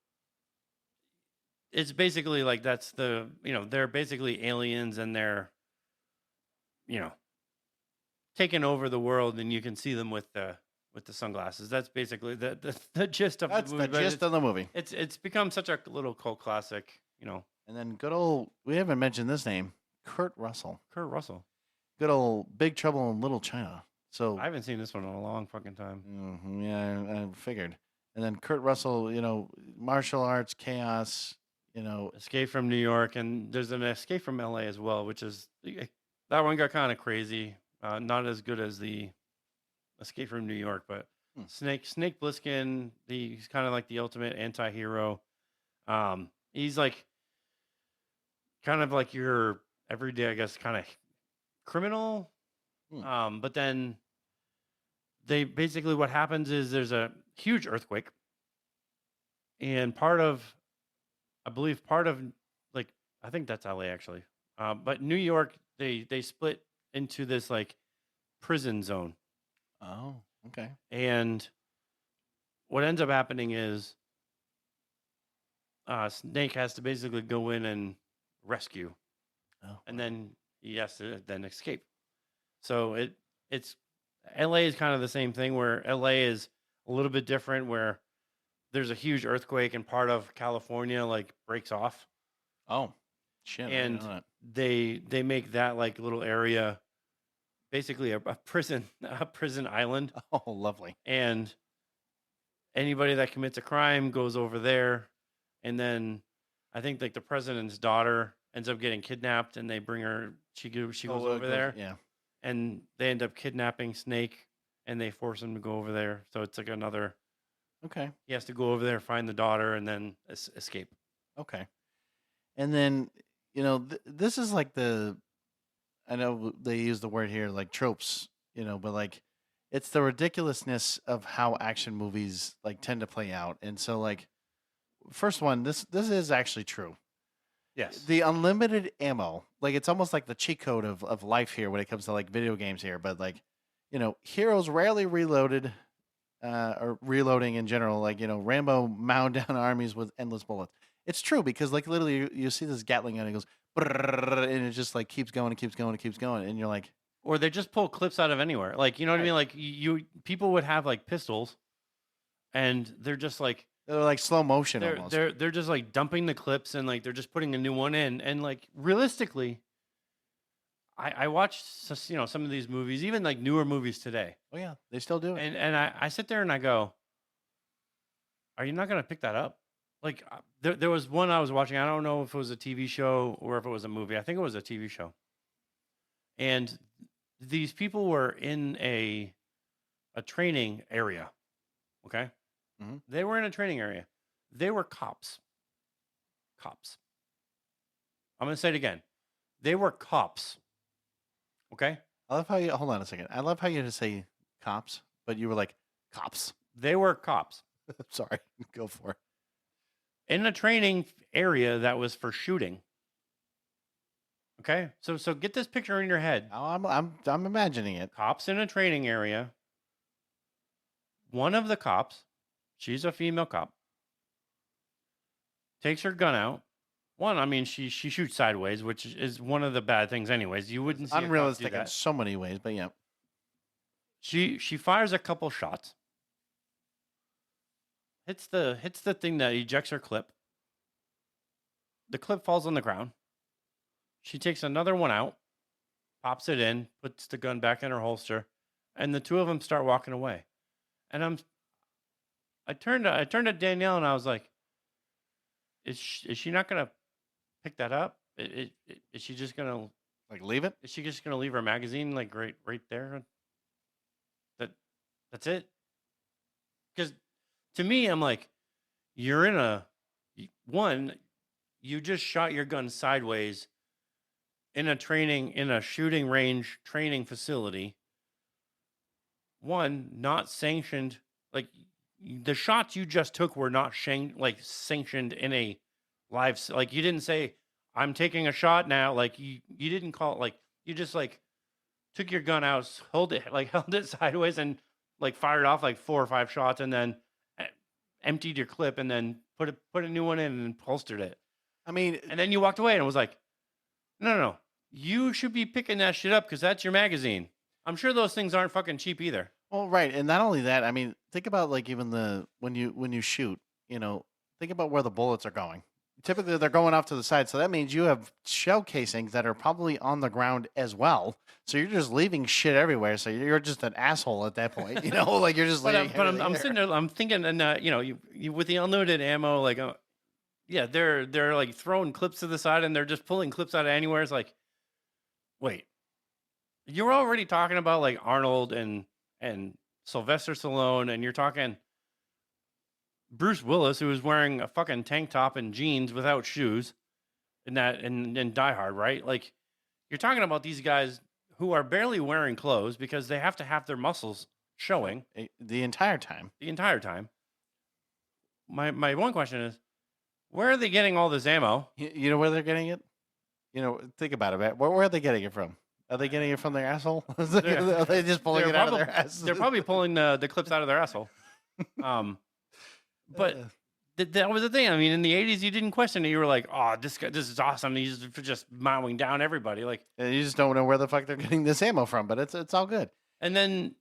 Speaker 1: it's basically like that's they're basically aliens and they're taking over the world, and you can see them with the sunglasses. That's basically the gist of
Speaker 3: That's
Speaker 1: the movie.
Speaker 3: the gist of the movie.
Speaker 1: It's become such a little cult classic,
Speaker 3: And then good old, we haven't mentioned this name, Kurt Russell.
Speaker 1: Kurt Russell.
Speaker 3: Good old Big Trouble in Little China. So
Speaker 1: I haven't seen this one in a long fucking time.
Speaker 3: yeah, I figured. And then Kurt Russell, martial arts, chaos,
Speaker 1: Escape from New York, and there's an Escape from LA as well, which is that one got kind of crazy. Not as good as the Escape from New York, but Snake Plissken, he's kind of like the ultimate anti-hero. He's like kind of like your everyday, I guess, kind of criminal. But then they basically, what happens is there's a huge earthquake, and I think that's LA actually. But New York, they split into this like prison zone.
Speaker 3: Oh, okay.
Speaker 1: And what ends up happening is Snake has to basically go in and rescue.
Speaker 3: Oh.
Speaker 1: And then he has to then escape. So it's LA is kind of the same thing, where LA is a little bit different, where there's a huge earthquake and part of California like breaks off.
Speaker 3: Oh, shit. I
Speaker 1: And
Speaker 3: didn't know that.
Speaker 1: they make that like little area basically a prison island.
Speaker 3: Oh, lovely.
Speaker 1: And anybody that commits a crime goes over there. And then I think like the president's daughter ends up getting kidnapped, and they bring her. She goes over there.
Speaker 3: Yeah.
Speaker 1: And they end up kidnapping Snake, and they force him to go over there. So it's like another.
Speaker 3: Okay.
Speaker 1: He has to go over there, find the daughter, and then escape.
Speaker 3: Okay. And then, this is like I know they use the word here like tropes, but like it's the ridiculousness of how action movies like tend to play out. And so like first one, this is actually true.
Speaker 1: Yes.
Speaker 3: The unlimited ammo, like it's almost like the cheat code of life here when it comes to like video games here, but like, heroes rarely reloaded or reloading in general, like, Rambo mound down armies with endless bullets. It's true because like literally you see this Gatling gun and it goes and it just like keeps going and keeps going and keeps going, and you're like,
Speaker 1: or they just pull clips out of anywhere. Like, you know what I mean? Like people would have like pistols, and they're just like
Speaker 3: they're like slow motion almost.
Speaker 1: They're just like dumping the clips, and like they're just putting a new one in, and like realistically, I watch some of these movies, even like newer movies today,
Speaker 3: Oh yeah, they still do it.
Speaker 1: and I sit there and I go, are you not gonna pick that up? Like there was one I was watching. I don't know if it was a TV show or if it was a movie. I think it was a TV show. And these people were in a training area. Okay, they were in a training area. They were cops. Cops. I'm gonna say it again. They were cops. Okay.
Speaker 3: I love how you hold on a second. I love how you just say cops, but you were like cops.
Speaker 1: They were cops
Speaker 3: Sorry, go for it.
Speaker 1: in a training area that was for shooting. Okay, so get this picture in your head.
Speaker 3: Oh, I'm imagining it.
Speaker 1: Cops in a training area. One of the cops, she's a female cop, takes her gun out. One, I mean, she shoots sideways, which is one of the bad things, anyways. You wouldn't see a cop do
Speaker 3: Unrealistic in
Speaker 1: that.
Speaker 3: so many ways, but yeah.
Speaker 1: She fires a couple shots. Hits the thing that ejects her clip. The clip falls on the ground. She takes another one out, pops it in, puts the gun back in her holster, and the two of them start walking away. And I turned to Danielle and I was like, is she not gonna pick that up? Is she just gonna
Speaker 3: Like leave it?
Speaker 1: is she just gonna leave her magazine like right there? That's it. Because to me, I'm like, you're in you just shot your gun sideways in a shooting range training facility. One, not sanctioned. Like the shots you just took were not sanctioned in a live. Like you didn't say, "I'm taking a shot now." Like you didn't call it. Like you just like took your gun out, held it sideways, and like fired off like 4 or 5 shots, and then emptied your clip, and then put a new one in and holstered it.
Speaker 3: I mean,
Speaker 1: And then you walked away and it was like, no. You should be picking that shit up because that's your magazine. I'm sure those things aren't fucking cheap either.
Speaker 3: well, right, and not only that. I mean, think about like even when you shoot. Think about where the bullets are going. Typically, they're going off to the side, so that means you have shell casings that are probably on the ground as well. So you're just leaving shit everywhere. So you're just an asshole at that point. Like you're just.
Speaker 1: But
Speaker 3: leaving
Speaker 1: I'm
Speaker 3: everything
Speaker 1: sitting
Speaker 3: there.
Speaker 1: there, I'm thinking, and you with the unlimited ammo, like, yeah, they're like throwing clips to the side and they're just pulling clips out of anywhere. It's like, wait, you're already talking about like Arnold and Sylvester Stallone, and you're talking Bruce Willis, who was wearing a fucking tank top and jeans without shoes, in Die Hard, right? Like, you're talking about these guys who are barely wearing clothes because they have to have their muscles showing
Speaker 3: The entire time.
Speaker 1: the entire time. My one question is, where are they getting all this ammo?
Speaker 3: You know where they're getting it? Think about it, man. Where are they getting it from? Are they getting it from their asshole? Are they just pulling it out of their ass?
Speaker 1: They're probably pulling the clips out of their asshole. But that was the thing. I mean, in the 80s, you didn't question it. You were like, oh, this is awesome. He's just mowing down everybody. Like,
Speaker 3: And you just don't know where the fuck they're getting this ammo from, but it's all good.
Speaker 1: and then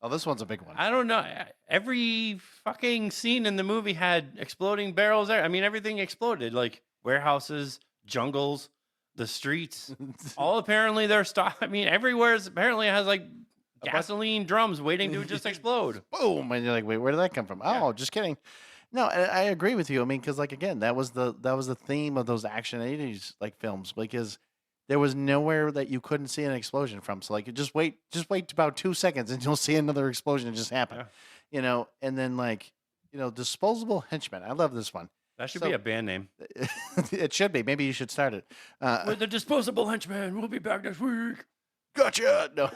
Speaker 3: Oh, this one's a big one.
Speaker 1: I don't know. Every fucking scene in the movie had exploding barrels there. I mean, everything exploded, like warehouses, jungles, the streets. All apparently they're I mean, everywhere apparently has like gasoline drums waiting to just explode.
Speaker 3: Boom, and you're like, wait, where did that come from?
Speaker 1: Yeah.
Speaker 3: Oh, just kidding. No, I agree with you. I mean, because like again, that was the theme of those action 80s like films, because there was nowhere that you couldn't see an explosion from. So like, you just wait about 2 seconds and you'll see another explosion just happen.
Speaker 1: Yeah.
Speaker 3: And then like, disposable henchmen. I love this one.
Speaker 1: That should
Speaker 3: So-
Speaker 1: be a band name.
Speaker 3: It should be. Maybe you should start it.
Speaker 1: With the disposable henchman, we'll be back next week.
Speaker 3: Gotcha. No,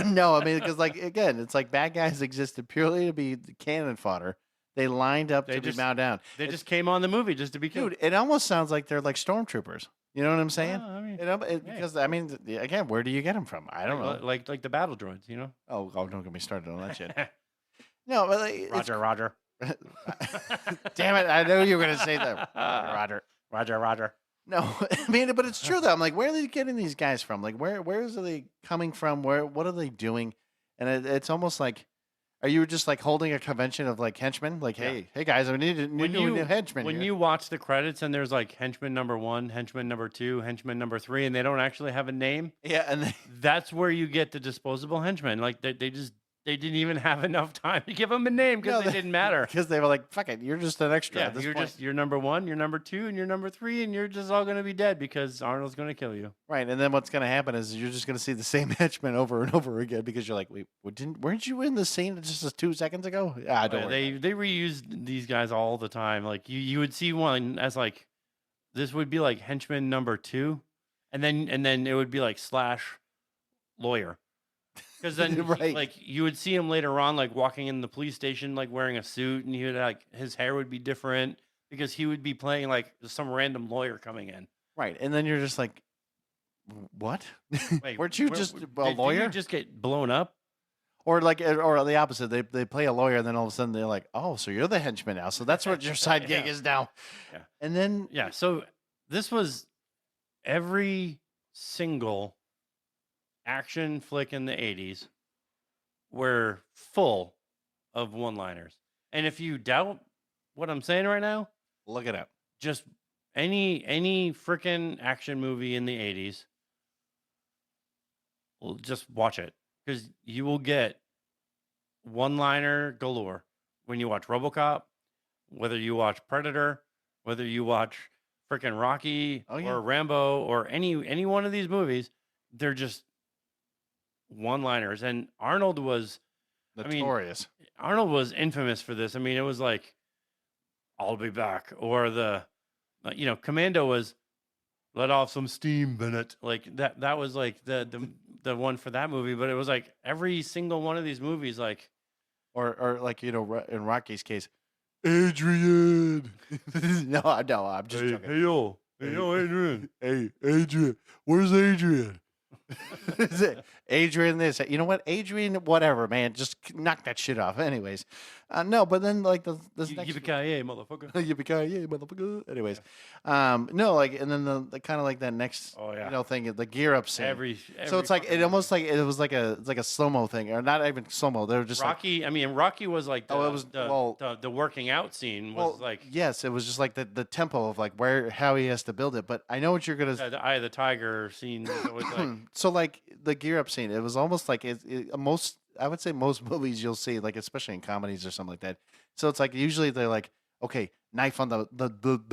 Speaker 3: no. I mean, because like again, it's like bad guys existed purely to be cannon fodder. They lined up
Speaker 1: They
Speaker 3: to
Speaker 1: just-
Speaker 3: be mowed down.
Speaker 1: They just came on the movie just to be killed.
Speaker 3: Dude, it almost sounds like they're like stormtroopers. You know what I'm saying?
Speaker 1: I mean,
Speaker 3: Because I mean, again, where do you get them from? I don't know.
Speaker 1: like the battle droids, you know?
Speaker 3: Oh, don't get me started on that shit. No, but like, it's-
Speaker 1: Roger.
Speaker 3: damn it! I know you were gonna say that, Roger.
Speaker 1: Roger.
Speaker 3: No, I mean, but it's true though. I'm like, where are they getting these guys from? Like, where are they coming from? What are they doing? And it's almost like, Are you just like holding a convention of like henchmen? Like,
Speaker 1: Yeah.
Speaker 3: hey guys, I need a new henchman.
Speaker 1: When
Speaker 3: here.
Speaker 1: you watch the credits and there's like henchman number 1, henchman number 2, henchman number 3, and they don't actually have a name,
Speaker 3: yeah, and
Speaker 1: that's where you get the disposable henchmen. Like they didn't even have enough time to give them a name because they didn't matter.
Speaker 3: because they were like, fuck it, you're just an extra.
Speaker 1: Yeah,
Speaker 3: at this
Speaker 1: you're
Speaker 3: point.
Speaker 1: just you're number 1, you're number 2, and you're number 3, and you're just all gonna be dead because Arnold's gonna kill you.
Speaker 3: Right, and then what's going to happen is you're just going to see the same henchmen over and over again because you're like, wait, weren't you in the scene just 2 seconds ago? Yeah,
Speaker 1: Oh, yeah, they reused these guys all the time. Like you would see one as like this would be like henchman number 2, and then it would be like / lawyer. Because then
Speaker 3: Right.
Speaker 1: like you would see him later on like walking in the police station like wearing a suit, and he would like his hair would be different because he would be playing like some random lawyer coming in.
Speaker 3: Right, and then you're just like, what?
Speaker 1: Wait,
Speaker 3: Weren't you
Speaker 1: where-
Speaker 3: just a
Speaker 1: did
Speaker 3: lawyer?
Speaker 1: you just get blown up?
Speaker 3: Or like, or the opposite. They play a lawyer, and then all of a sudden they're like, oh, so you're the henchman now. So that's what your side gig
Speaker 1: Yeah.
Speaker 3: is now.
Speaker 1: Yeah.
Speaker 3: And then
Speaker 1: Yeah, so this was every single action flick in the 80s were full of one-liners. And if you doubt what I'm saying right now,
Speaker 3: look it up.
Speaker 1: just any freaking action movie in the 80s, well, just watch it because you will get one-liner galore when you watch RoboCop, whether you watch Predator, whether you watch freaking Rocky
Speaker 3: Oh, yeah.
Speaker 1: or Rambo or any one of these movies. They're just one-liners. And Arnold was
Speaker 3: Notorious.
Speaker 1: Arnold was infamous for this. I mean, it was like, "I'll be back," or Commando was, "Let off some steam, Bennett." Like that. That was like the one for that movie. But it was like every single one of these movies, like,
Speaker 3: Or like, in Rocky's case, Adrian. no, I'm just joking.
Speaker 1: hey yo, Adrian.
Speaker 3: Hey, Adrian. Where's Adrian? Is it Adrian this? You know what? Adrian, whatever, man. Just knock that shit off. Anyways. No, but then like this next
Speaker 1: Yippee-ki-yay, motherfucker.
Speaker 3: Yippee-ki-yay, motherfucker. Anyways. No, like, and then the kind of like that next
Speaker 1: Oh yeah.
Speaker 3: thing, the gear up scene.
Speaker 1: Every
Speaker 3: So it's like
Speaker 1: fucking
Speaker 3: it almost
Speaker 1: movie.
Speaker 3: like it was like a slow-mo thing, or not even slow-mo. They were just like,
Speaker 1: Rocky. I mean, Rocky was like
Speaker 3: Oh, it was-
Speaker 1: the working out scene was like
Speaker 3: yes, it was just like the tempo of like how he has to build it. But I know what you're gonna.
Speaker 1: the Eye of the Tiger scene. It was like
Speaker 3: So like the gear up scene, it was almost like I would say most movies you'll see, like especially in comedies or something like that. So it's like usually they're like, okay, knife on the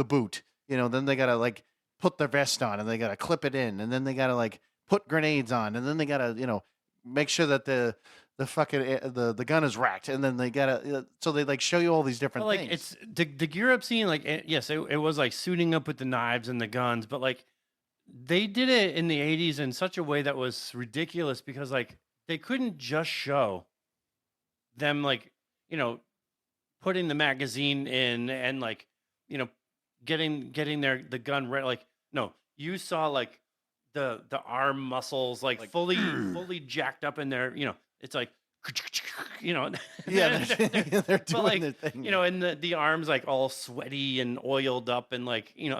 Speaker 3: boot, then they gotta like put their vest on and they gotta clip it in, and then they gotta like put grenades on, and then they gotta make sure that the fucking the gun is racked, and then they gotta so they like show you all these different
Speaker 1: like
Speaker 3: things.
Speaker 1: it's the gear up scene. Like yes, it was like suiting up with the knives and the guns, but like they did it in the 80s in such a way that was ridiculous because like they couldn't just show them like putting the magazine in and like getting the gun ready. Like no, you saw like the arm muscles like fully jacked up in there. It's like
Speaker 3: yeah,
Speaker 1: they're-
Speaker 3: they're
Speaker 1: but
Speaker 3: doing
Speaker 1: like
Speaker 3: their thing.
Speaker 1: and the arms like all sweaty and oiled up and like
Speaker 3: And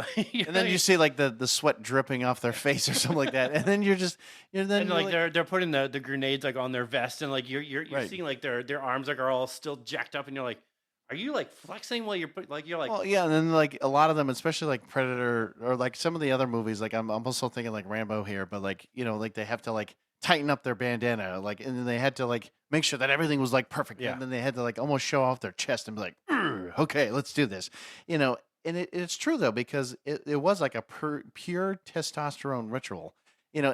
Speaker 3: then you see like the sweat dripping off their face or something like that, and then you're just
Speaker 1: and like they're putting the grenades like on their vest, and like you're
Speaker 3: Right.
Speaker 1: seeing like their arms like are all still jacked up, and you're like, are you like flexing while you're you're like
Speaker 3: well, yeah, and then like a lot of them, especially like Predator or like some of the other movies, like I'm also thinking like Rambo here, but like like they have to like tighten up their bandana, like, and then they had to like make sure that everything was like perfect,
Speaker 1: Yeah.
Speaker 3: and then they had to like almost show off their chest and be like, okay, let's do this, and it's true though, because it was like a pure testosterone ritual, and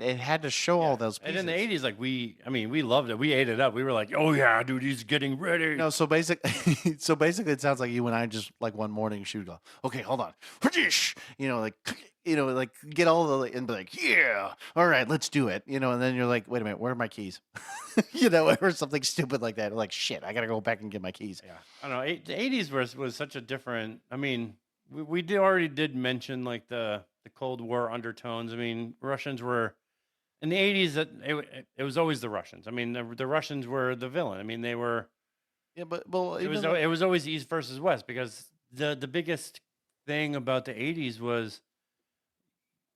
Speaker 3: it had to show all those pieces.
Speaker 1: And in the 80s, like we loved it. We ate it up. We were like, oh yeah, dude, he's getting ready.
Speaker 3: No, so basically, it sounds like you and I just like one morning shoot go, okay, hold on, like get all the and be like, yeah, all right, let's do it, and then you're like, wait a minute, where are my keys? Or something stupid like that. Like shit, I gotta go back and get my keys.
Speaker 1: Yeah, I don't know. The 80s was such a different. I mean, we already did mention like the Cold War undertones. I mean, Russians were in the 80s. That it was always the Russians. I mean, the Russians were the villain. I mean, they were.
Speaker 3: Yeah, but well,
Speaker 1: It was always East versus West because the biggest thing about the 80s was,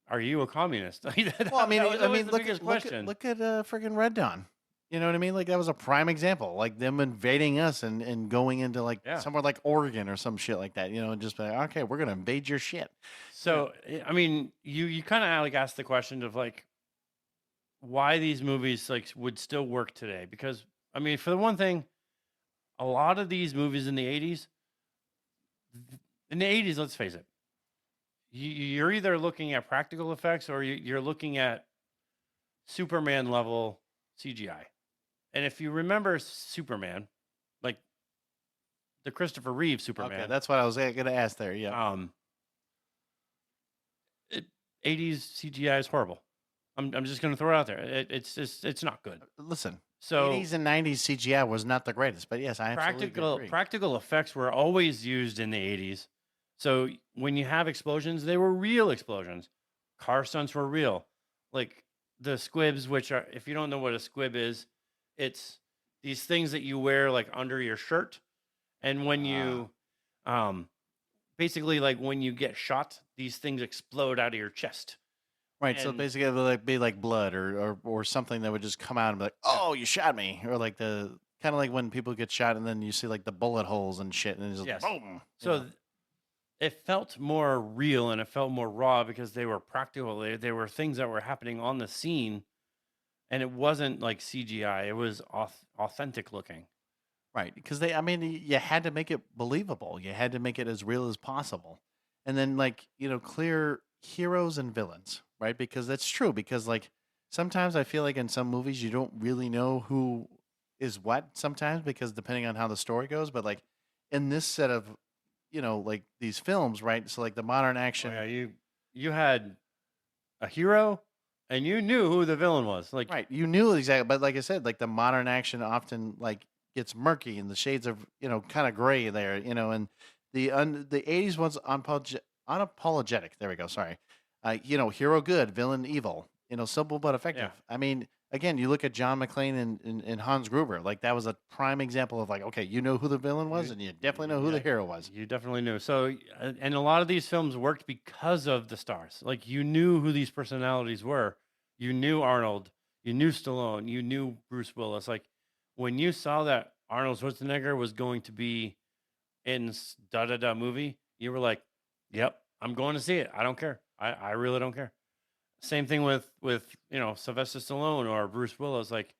Speaker 1: are you a communist?
Speaker 3: well, I mean,
Speaker 1: that was always the
Speaker 3: look
Speaker 1: biggest
Speaker 3: at
Speaker 1: question.
Speaker 3: look at friggin' Red Dawn. You know what I mean? Like that was a prime example, like them invading us and going into like
Speaker 1: Yeah.
Speaker 3: somewhere like Oregon or some shit like that. You know, and just be like, okay, we're gonna invade your shit.
Speaker 1: So I mean, you kind of like asked the question of like why these movies like would still work today, because I mean, for the one thing, a lot of these movies in the 80s, let's face it, you're either looking at practical effects or you're looking at Superman level CGI. And if you remember Superman, like the Christopher Reeve
Speaker 3: Okay,
Speaker 1: Superman,
Speaker 3: that's what I was gonna ask there. Yeah.
Speaker 1: 80s CGI is horrible. I'm just going to throw it out there. It's not good.
Speaker 3: Listen,
Speaker 1: So
Speaker 3: 80s and 90s CGI was not the greatest, but yes, I absolutely agree.
Speaker 1: practical effects were always used in the 80s. So when you have explosions, they were real explosions. Car stunts were real. Like the squibs, which are, if you don't know what a squib is, it's these things that you wear like under your shirt. And when you, basically like when you get shot, these things explode out of your chest.
Speaker 3: Right, so
Speaker 1: And-
Speaker 3: basically it would be like blood or something that would just come out and be like, "Oh, you shot me," or like the kind of like when people get shot and then you see like the bullet holes and shit, and it's just
Speaker 1: Yes.
Speaker 3: boom. you
Speaker 1: So
Speaker 3: know?
Speaker 1: it felt more real and it felt more raw because they were practical. They were things that were happening on the scene, and it wasn't like CGI. It was authentic looking.
Speaker 3: Right, because I mean, you had to make it believable. You had to make it as real as possible, and then like clear heroes and villains, right? Because that's true. Because like sometimes I feel like in some movies you don't really know who is what. Sometimes because depending on how the story goes, but like in this set of like these films, right? So like the modern
Speaker 1: Oh,
Speaker 3: action,
Speaker 1: yeah, you had a hero, and you knew who the villain was. Like
Speaker 3: right? You knew exactly, but like I said, like the modern action often like gets murky and the shades of kind of gray there, and the 80s ones unapologetic. There we go. Sorry, hero good, villain evil. Simple but effective.
Speaker 1: Yeah.
Speaker 3: I mean, again, you look at John McClane and Hans Gruber. Like that was a prime example of like, okay, you know who the villain was, and you definitely know who the
Speaker 1: Yeah,
Speaker 3: hero was.
Speaker 1: you definitely knew. So, and a lot of these films worked because of the stars. Like you knew who these personalities were. You knew Arnold. You knew Stallone. You knew Bruce Willis. Like when you saw that Arnold Schwarzenegger was going to be in da da da movie, you were like, "Yep, I'm going to see it. I don't care. I really don't care." Same thing with Sylvester Stallone or Bruce Willis. Like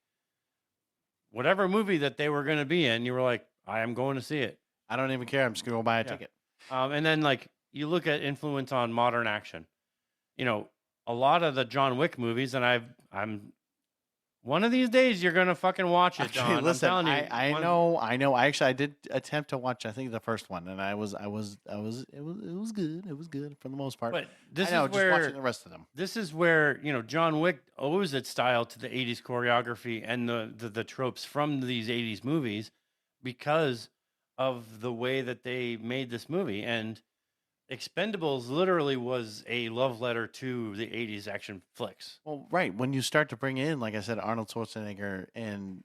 Speaker 1: whatever movie that they were going to be in, you were like, "I am going to see it."
Speaker 3: I don't even care. I'm just gonna go buy a
Speaker 1: Yeah.
Speaker 3: ticket.
Speaker 1: And then like you look at influence on modern action. A lot of the John Wick movies, and I'm one of these days you're gonna fucking watch it,
Speaker 3: Okay,
Speaker 1: John.
Speaker 3: listen,
Speaker 1: I'm telling you.
Speaker 3: I know. Actually, I did attempt to watch. I think the first one, and I was. It was good. It was good for the most part.
Speaker 1: But this
Speaker 3: I know,
Speaker 1: is
Speaker 3: just watching
Speaker 1: where
Speaker 3: the rest of them.
Speaker 1: this is where John Wick owes its style to the 80s choreography and the tropes from these 80s movies because of the way that they made this movie. And Expendables literally was a love letter to the 80s action flicks.
Speaker 3: Well, right when you start to bring in, like I said, Arnold Schwarzenegger and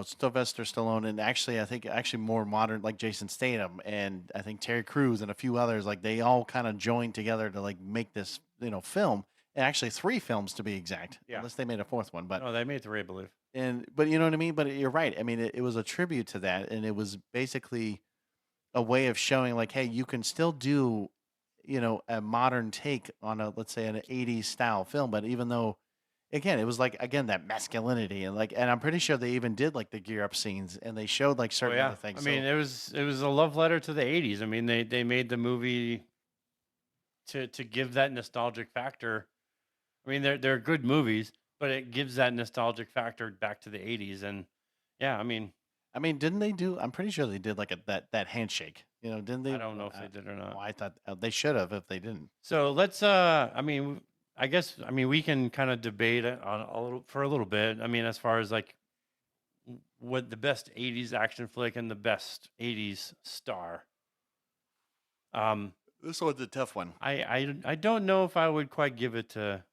Speaker 3: Sylvester Stallone, and actually, I think more modern, like Jason Statham, and I think Terry Crews and a few others, like they all kind of joined together to like make this film. And actually, 3 films to be exact,
Speaker 1: Yeah.
Speaker 3: unless they made a 4th one. But
Speaker 1: No, they made 3, I believe.
Speaker 3: but you know what I mean. But you're right. I mean, it was a tribute to that, and it was basically a way of showing like, hey, you can still do, a modern take on let's say an 80s style film. But even though, again, it was like, again, that masculinity and I'm pretty sure they even did like the gear up scenes and they showed like
Speaker 1: Oh,
Speaker 3: certain
Speaker 1: yeah.
Speaker 3: other things.
Speaker 1: I mean, it was a love letter to the 80s. I mean, they made the movie to give that nostalgic factor. I mean, they're good movies, but it gives that nostalgic factor back to the 80s. And yeah, I mean,
Speaker 3: didn't they do? I'm pretty sure they did like that handshake. Didn't they?
Speaker 1: I don't know if they did or not.
Speaker 3: Oh, I thought they should have if they didn't.
Speaker 1: So let's I guess we can kind of debate it on a little bit. I mean, as far as like what the best 80s action flick and the best 80s star.
Speaker 3: This one's a tough one.
Speaker 1: I don't know if I would quite give it to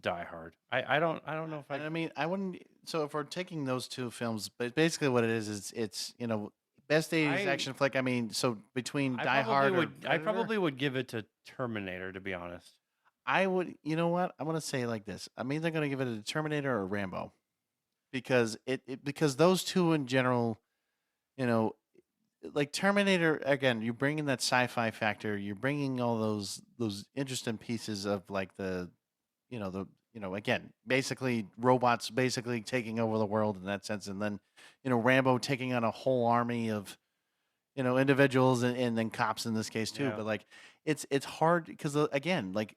Speaker 1: Die Hard. I don't know if
Speaker 3: I mean, I wouldn't. So if we're taking those 2 films, but basically what it is it's best 80s action flick. I mean, so between Die Hard or
Speaker 1: I probably would give it to Terminator, to be honest.
Speaker 3: I would. You know what? I'm gonna say it like this. I'm either gonna give it a Terminator or Rambo. because because those two in general, you know, like Terminator again, you bring in that sci-fi factor, you're bringing all those interesting pieces of like the again, basically robots basically taking over the world in that sense, and then Rambo taking on a whole army of individuals and then cops in this case too.
Speaker 1: Yeah.
Speaker 3: But like it's hard because again, like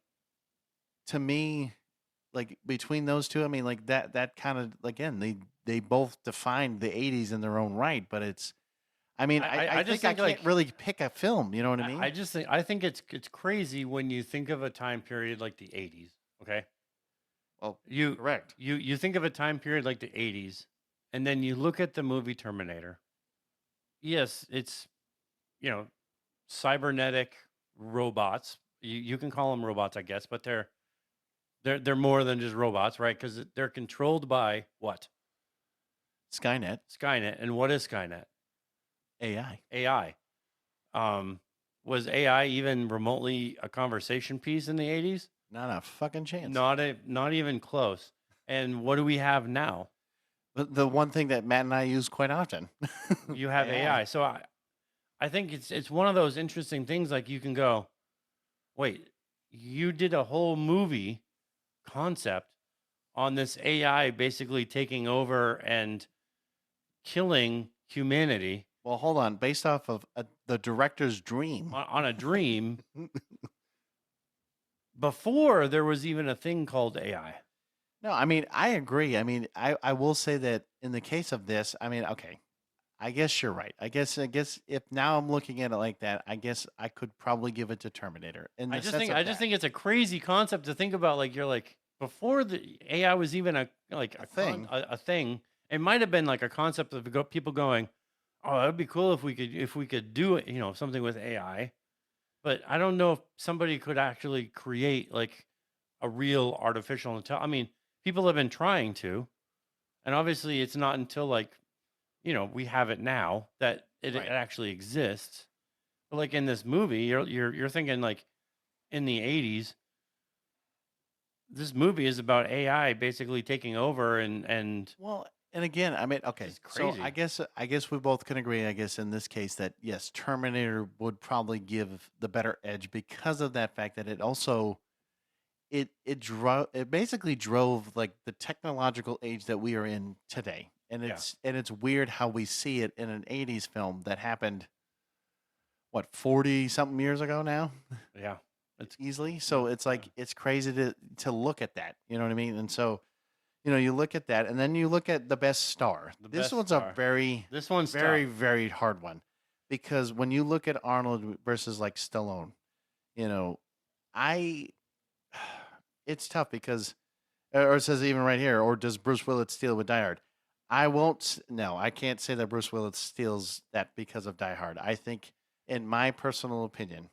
Speaker 3: to me, like between those two, I mean, like that kind of again, they both defined the '80s in their own right, but it's. I mean, I
Speaker 1: just
Speaker 3: think I
Speaker 1: think like
Speaker 3: can't really pick a film. You know what I
Speaker 1: I
Speaker 3: mean?
Speaker 1: just think it's crazy when you think of a time period like the 80s. Okay,
Speaker 3: Well,
Speaker 1: you
Speaker 3: correct.
Speaker 1: you think of a time period like the 80s, and then you look at the movie Terminator. Yes, it's you know cybernetic robots. You can call them robots, I guess, but they're more than just robots, right? Because they're controlled by what?
Speaker 3: Skynet,
Speaker 1: Skynet. And what is Skynet?
Speaker 3: AI.
Speaker 1: AI. Was AI even remotely a conversation piece in the 80s?
Speaker 3: Not a fucking chance.
Speaker 1: Not even close. And what do we have now?
Speaker 3: The one thing that Matt and I use quite often.
Speaker 1: You have AI. So I think it's one of those interesting things. Like you can go, wait, you did a whole movie concept on this AI basically taking over and killing humanity
Speaker 3: Well, hold on. Based off of the director's dream.
Speaker 1: on a dream before there was even a thing called AI.
Speaker 3: No, I mean, I agree. I mean, I will say that in the case of this, I mean, okay, I guess you're right. I guess if now I'm looking at it like that, I guess I could probably give it to Terminator. In the
Speaker 1: I just
Speaker 3: sense
Speaker 1: think
Speaker 3: of
Speaker 1: I just
Speaker 3: that.
Speaker 1: think it's a crazy concept to think about. Like you're like before the AI was even a
Speaker 3: thing.
Speaker 1: a thing. It might have been like a concept of people going, "Oh, that'd be cool if we could do it, something with AI." But I don't know if somebody could actually create like a real artificial intelligence. I mean, people have been trying to, and obviously it's not until like we have it now that it
Speaker 3: Right.
Speaker 1: actually exists. But like in this movie, you're thinking like in the 80s, this movie is about AI basically taking over and
Speaker 3: Well, and again, I mean, okay,
Speaker 1: is
Speaker 3: so
Speaker 1: crazy.
Speaker 3: I guess we both can agree. I guess in this case that yes, Terminator would probably give the better edge because of that fact that it also it basically drove like the technological age that we are in today, and
Speaker 1: Yeah.
Speaker 3: it's weird how we see it in an '80s film that happened what 40 something years ago now
Speaker 1: Yeah. It's
Speaker 3: easily. So it's
Speaker 1: yeah.
Speaker 3: like it's crazy to look at that. You know what I mean? And so you look at that, and then you look at the best star.
Speaker 1: The
Speaker 3: This
Speaker 1: best
Speaker 3: one's
Speaker 1: star.
Speaker 3: a very,
Speaker 1: This one's
Speaker 3: very,
Speaker 1: tough.
Speaker 3: very hard one because when you look at Arnold versus like Stallone, I, it's tough because, or it says even right here, or does Bruce Willis steal with Die Hard? I won't. No, I can't say that Bruce Willis steals that because of Die Hard. I think, in my personal opinion,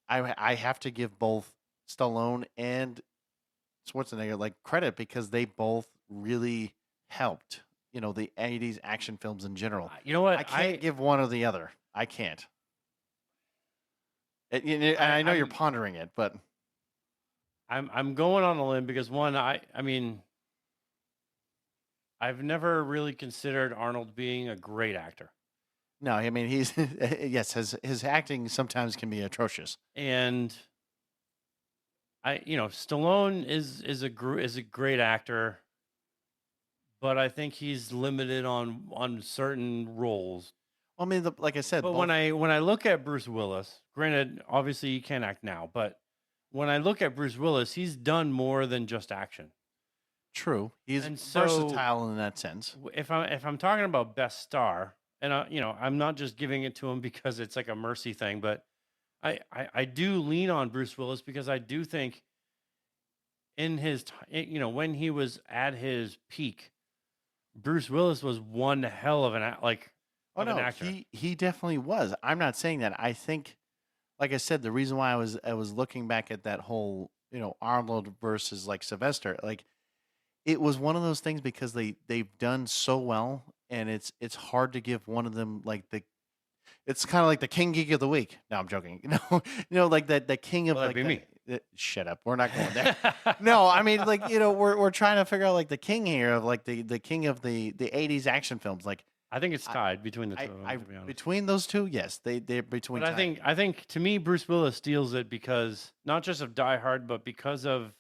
Speaker 3: I have to give both Stallone and Schwarzenegger like credit because they both really helped, the '80s action films in general.
Speaker 1: You know what?
Speaker 3: I can't give one or the other. I can't. And I know you're
Speaker 1: I'm
Speaker 3: pondering it, but
Speaker 1: I'm going on a limb because one, I mean, I've never really considered Arnold being a great actor.
Speaker 3: no, I mean he's yes, his acting sometimes can be atrocious.
Speaker 1: And Stallone is a great actor, but I think he's limited on certain roles.
Speaker 3: Well, I mean, like I said,
Speaker 1: But
Speaker 3: both,
Speaker 1: when I look at Bruce Willis, granted, obviously he can't act now, but when I look at Bruce Willis, he's done more than just action.
Speaker 3: true, he's
Speaker 1: And so
Speaker 3: versatile in that sense.
Speaker 1: if I'm talking about best star, and I'm not just giving it to him because it's like a mercy thing, but I do lean on Bruce Willis because I do think in his when he was at his peak, Bruce Willis was one hell of an
Speaker 3: Oh
Speaker 1: of an
Speaker 3: no,
Speaker 1: actor.
Speaker 3: he definitely was. I'm not saying that. I think, like I said, the reason why I was looking back at that whole Arnold versus like Sylvester, like it was one of those things because they've done so well, and it's hard to give one of them like it's kind of like the King Geek of the Week. No, I'm joking. Like the king of
Speaker 1: Well, that'd
Speaker 3: like
Speaker 1: be me.
Speaker 3: shut up. We're not going there. No, I mean like we're trying to figure out like the king here of like the king of the 80s action films. Like
Speaker 1: I think it's tied between the two of them,
Speaker 3: I
Speaker 1: to be honest.
Speaker 3: between those two, yes, they're between.
Speaker 1: But I think to me, Bruce Willis steals it because not just of Die Hard, but because of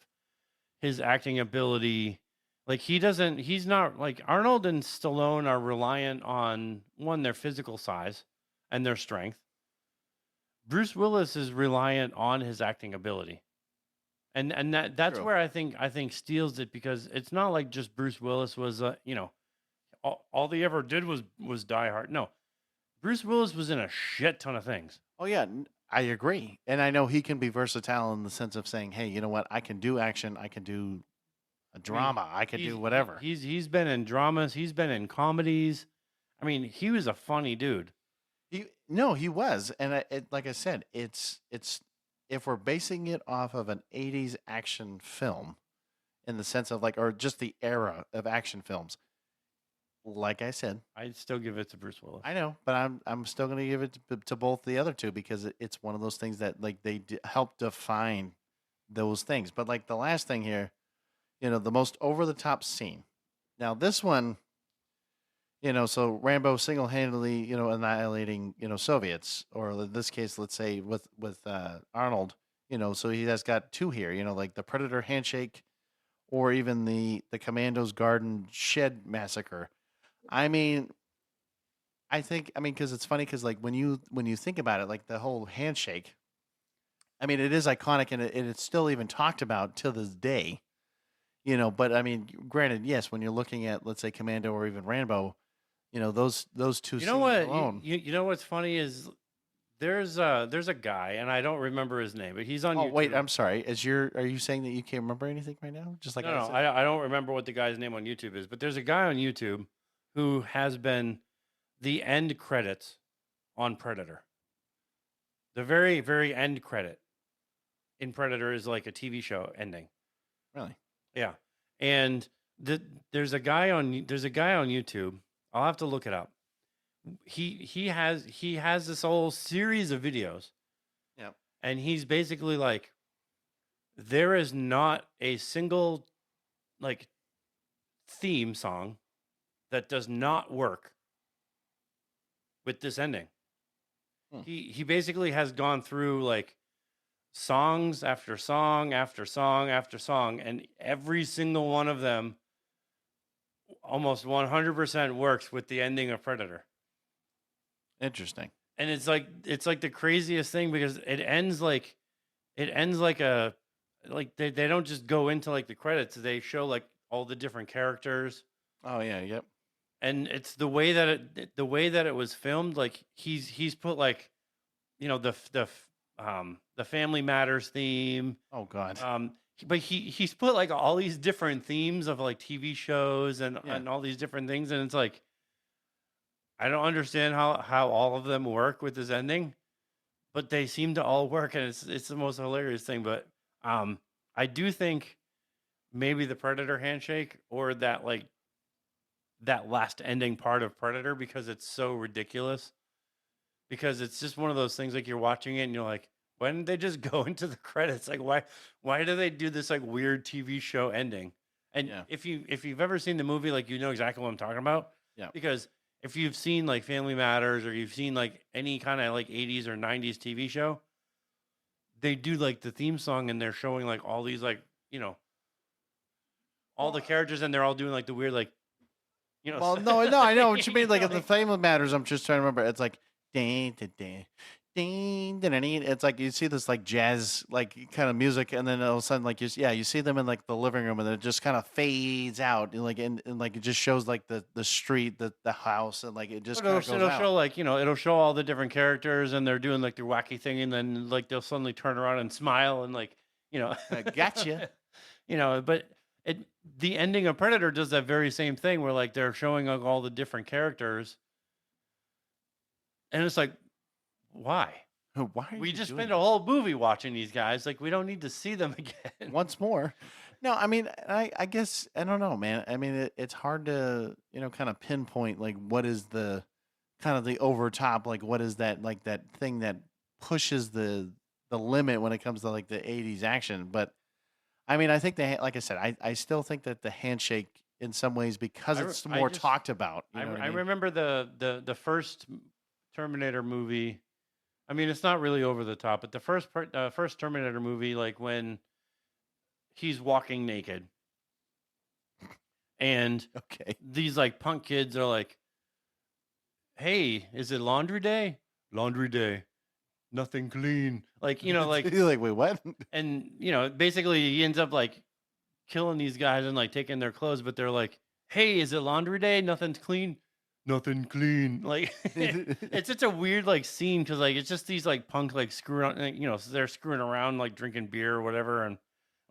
Speaker 1: his acting ability. Like he's not like Arnold and Stallone are reliant on one, their physical size and their strength. Bruce Willis is reliant on his acting ability. And that's
Speaker 3: True.
Speaker 1: where I think steals it, because it's not like just Bruce Willis was all they ever did was Die Hard. No. Bruce Willis was in a shit ton of things.
Speaker 3: Oh yeah, I agree, and I know he can be versatile in the sense of saying, "Hey, you know what? I can do action. I can do a drama. I can do whatever."
Speaker 1: He's been in dramas. He's been in comedies. I mean, he was a funny dude.
Speaker 3: He was, and like I said, it's if we're basing it off of an '80s action film, in the sense of like, or just the era of action films. Like I said,
Speaker 1: I'd still give it to Bruce Willis.
Speaker 3: I know, but I'm still going to give it to both the other two because it's one of those things that like they help define those things. But like the last thing here, the most over the top scene. Now this one, so Rambo single handedly, annihilating, Soviets, or in this case, let's say with Arnold, so he has got two here, like the Predator handshake, or even the Commando's Garden Shed massacre. I mean, because it's funny because like when you think about it, like the whole handshake, I mean, it is iconic and it's still even talked about to this day, But I mean, granted, yes, when you're looking at let's say Commando or even Rambo, those two.
Speaker 1: You know what?
Speaker 3: Alone,
Speaker 1: you know what's funny is there's a guy, and I don't remember his name, but he's on YouTube.
Speaker 3: Wait, I'm sorry. Are you saying that you can't remember anything right now? Just like
Speaker 1: no, I don't remember what the guy's name on YouTube is, but there's a guy on YouTube who has been the end credits on Predator. The very, very end credit in Predator is like a TV show ending.
Speaker 3: Really?
Speaker 1: Yeah. And there's a guy on YouTube. I'll have to look it up. He has this whole series of videos.
Speaker 3: Yep.
Speaker 1: And he's basically like, there is not a single like theme song that does not work with this ending. He basically has gone through like songs after song after song after song, and every single one of them almost 100% works with the ending of Predator.
Speaker 3: Interesting.
Speaker 1: And it's like the craziest thing because it ends like a like they don't just go into like the credits, they show like all the different characters.
Speaker 3: Oh yeah, yep.
Speaker 1: And it's the way that it was filmed. Like he's put like, the Family Matters theme.
Speaker 3: Oh God.
Speaker 1: But he's put like all these different themes of like TV shows and all these different things, and it's like I don't understand how all of them work with this ending, but they seem to all work, and it's the most hilarious thing. But I do think maybe the Predator handshake or that last ending part of Predator, because it's so ridiculous, because it's just one of those things like you're watching it and you're like, why didn't they just go into the credits? Like why do they do this like weird TV show ending? And if you've ever seen the movie, like you know exactly what I'm talking about.
Speaker 3: Yeah.
Speaker 1: Because if you've seen like Family Matters or you've seen like any kind of like 80s or 90s TV show, they do like the theme song and they're showing like all these like, all the characters, and they're all doing like the weird like,
Speaker 3: Well, no, I know what you mean. Like, if the Family Matters, I'm just trying to remember. It's like, ding, ding, ding, ding, ding, ding. It's like you see this like jazz, like kind of music, and then all of a sudden, like you see them in like the living room, and then it just kind of fades out, and like and like it just shows like the street, the house, and like it just kind of goes out.
Speaker 1: Show like it'll show all the different characters, and they're doing like their wacky thing, and then like they'll suddenly turn around and smile, and like
Speaker 3: I gotcha.
Speaker 1: But the ending of Predator does that very same thing where like they're showing like all the different characters, and it's like, why?
Speaker 3: Why are
Speaker 1: we
Speaker 3: you
Speaker 1: just
Speaker 3: doing
Speaker 1: spent a whole movie watching these guys? Like, we don't need to see them again.
Speaker 3: once more? No, I mean, I guess I don't know, man. I mean, it's hard to kind of pinpoint like what is the kind of the over top, like what is that, like that thing that pushes the limit when it comes to like the 80s action. But I mean, I think like I said, I still think that the handshake in some ways, because it's
Speaker 1: I
Speaker 3: more
Speaker 1: just
Speaker 3: talked about. You
Speaker 1: I,
Speaker 3: know what
Speaker 1: I
Speaker 3: I mean?
Speaker 1: remember the first Terminator movie. I mean, it's not really over the top, but the first Terminator movie, like when he's walking naked, and
Speaker 3: Okay.
Speaker 1: these like punk kids are like, "Hey, is it laundry day? Laundry day, nothing clean." Like like,
Speaker 3: You're like, wait, what?
Speaker 1: and basically he ends up like killing these guys and like taking their clothes, but they're like, "Hey, is it laundry day? Nothing's clean." Nothing clean. Like it's such a weird like scene because like it's just these like punk like screwing, like, they're screwing around like drinking beer or whatever, and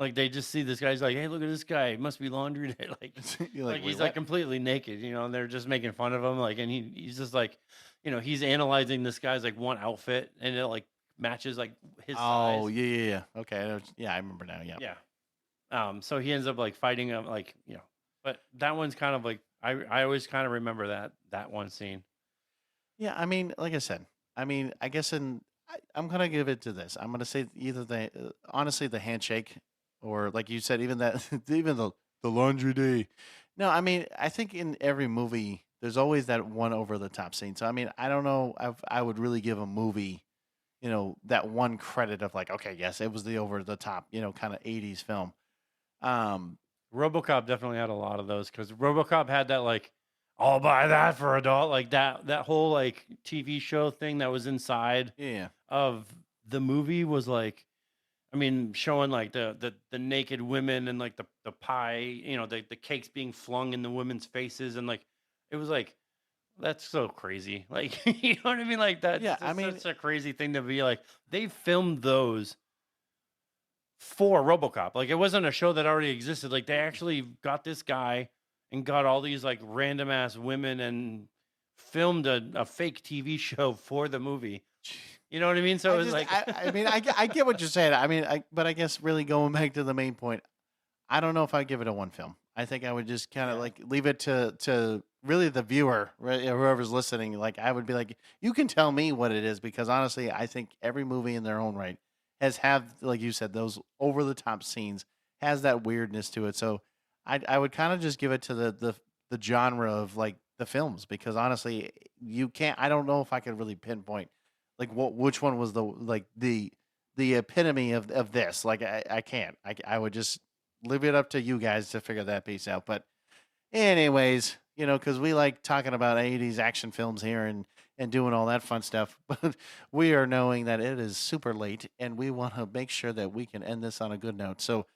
Speaker 1: like they just see this guy's like, "Hey, look at this guy. It must be laundry day." Like
Speaker 3: You're
Speaker 1: like
Speaker 3: like, wait,
Speaker 1: he's like
Speaker 3: what?
Speaker 1: completely naked, and they're just making fun of him. Like, and he's just like, he's analyzing this guy's like one outfit and it like matches like his
Speaker 3: Oh,
Speaker 1: size.
Speaker 3: yeah. Okay. Yeah, I remember now. Yeah.
Speaker 1: Yeah. So he ends up like fighting him, like, but that one's kind of like I always kind of remember that one scene.
Speaker 3: Yeah. I mean, like I said, I mean, I guess I'm going to give it to this. I'm going to say either honestly, the handshake, or like you said, even that, even the laundry day. No, I mean, I think in every movie, there's always that one over the top scene. So, I mean, I don't know. I would really give a movie, that one credit of like, okay, yes, it was the over the top, kind of 80s film.
Speaker 1: RoboCop definitely had a lot of those because RoboCop had that like, I'll buy that for adult, like that whole like TV show thing that was inside
Speaker 3: Yeah.
Speaker 1: of the movie was like, I mean, showing like the naked women and like the pie, the cakes being flung in the women's faces, and like it was like, that's so crazy. Like, you know what I mean? Like that's
Speaker 3: Yeah. I
Speaker 1: just
Speaker 3: mean,
Speaker 1: such a crazy thing to be like. They filmed those for RoboCop. Like it wasn't a show that already existed. Like they actually got this guy and got all these like random ass women and filmed a fake TV show for the movie. You know what I mean? So it was like,
Speaker 3: I mean, I get what you're saying. I mean, but I guess really going back to the main point, I don't know if I'd give it a one film. I think I would just kind of
Speaker 1: Yeah.
Speaker 3: like leave it to really the viewer, right, whoever's listening. Like I would be like, you can tell me what it is, because honestly, I think every movie in their own right have, like you said, those over the top scenes, has that weirdness to it. So I would kind of just give it to the genre of like the films, because honestly, you can't. I don't know if I could really pinpoint like which one was the epitome of this. Like I can't. I would just leave it up to you guys to figure that piece out. But anyways, because we like talking about 80s action films here and doing all that fun stuff, but we are knowing that it is super late and we want to make sure that we can end this on a good note. So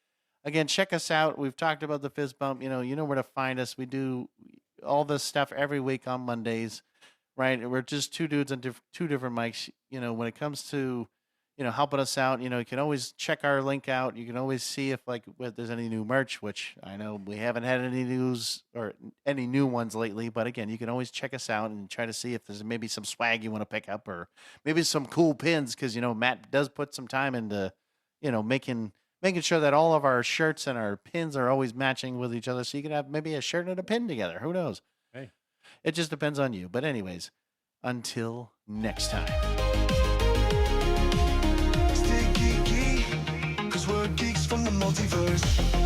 Speaker 3: again, check us out. We've talked about the fist bump. You know where to find us. We do all this stuff every week on Mondays, right? We're just two dudes on two different mics. When it comes to helping us out, you can always check our link out. You can always see if there's any new merch, which I know we haven't had any news or any new ones lately. But again, you can always check us out and try to see if there's maybe some swag you want to pick up, or maybe some cool pins, because Matt does put some time into making sure that all of our shirts and our pins are always matching with each other, so you can have maybe a shirt and a pin together. Who knows?
Speaker 1: hey,
Speaker 3: It just depends on you. But anyways, until next time.
Speaker 4: Stay geeky, cause we're geeks from the multiverse.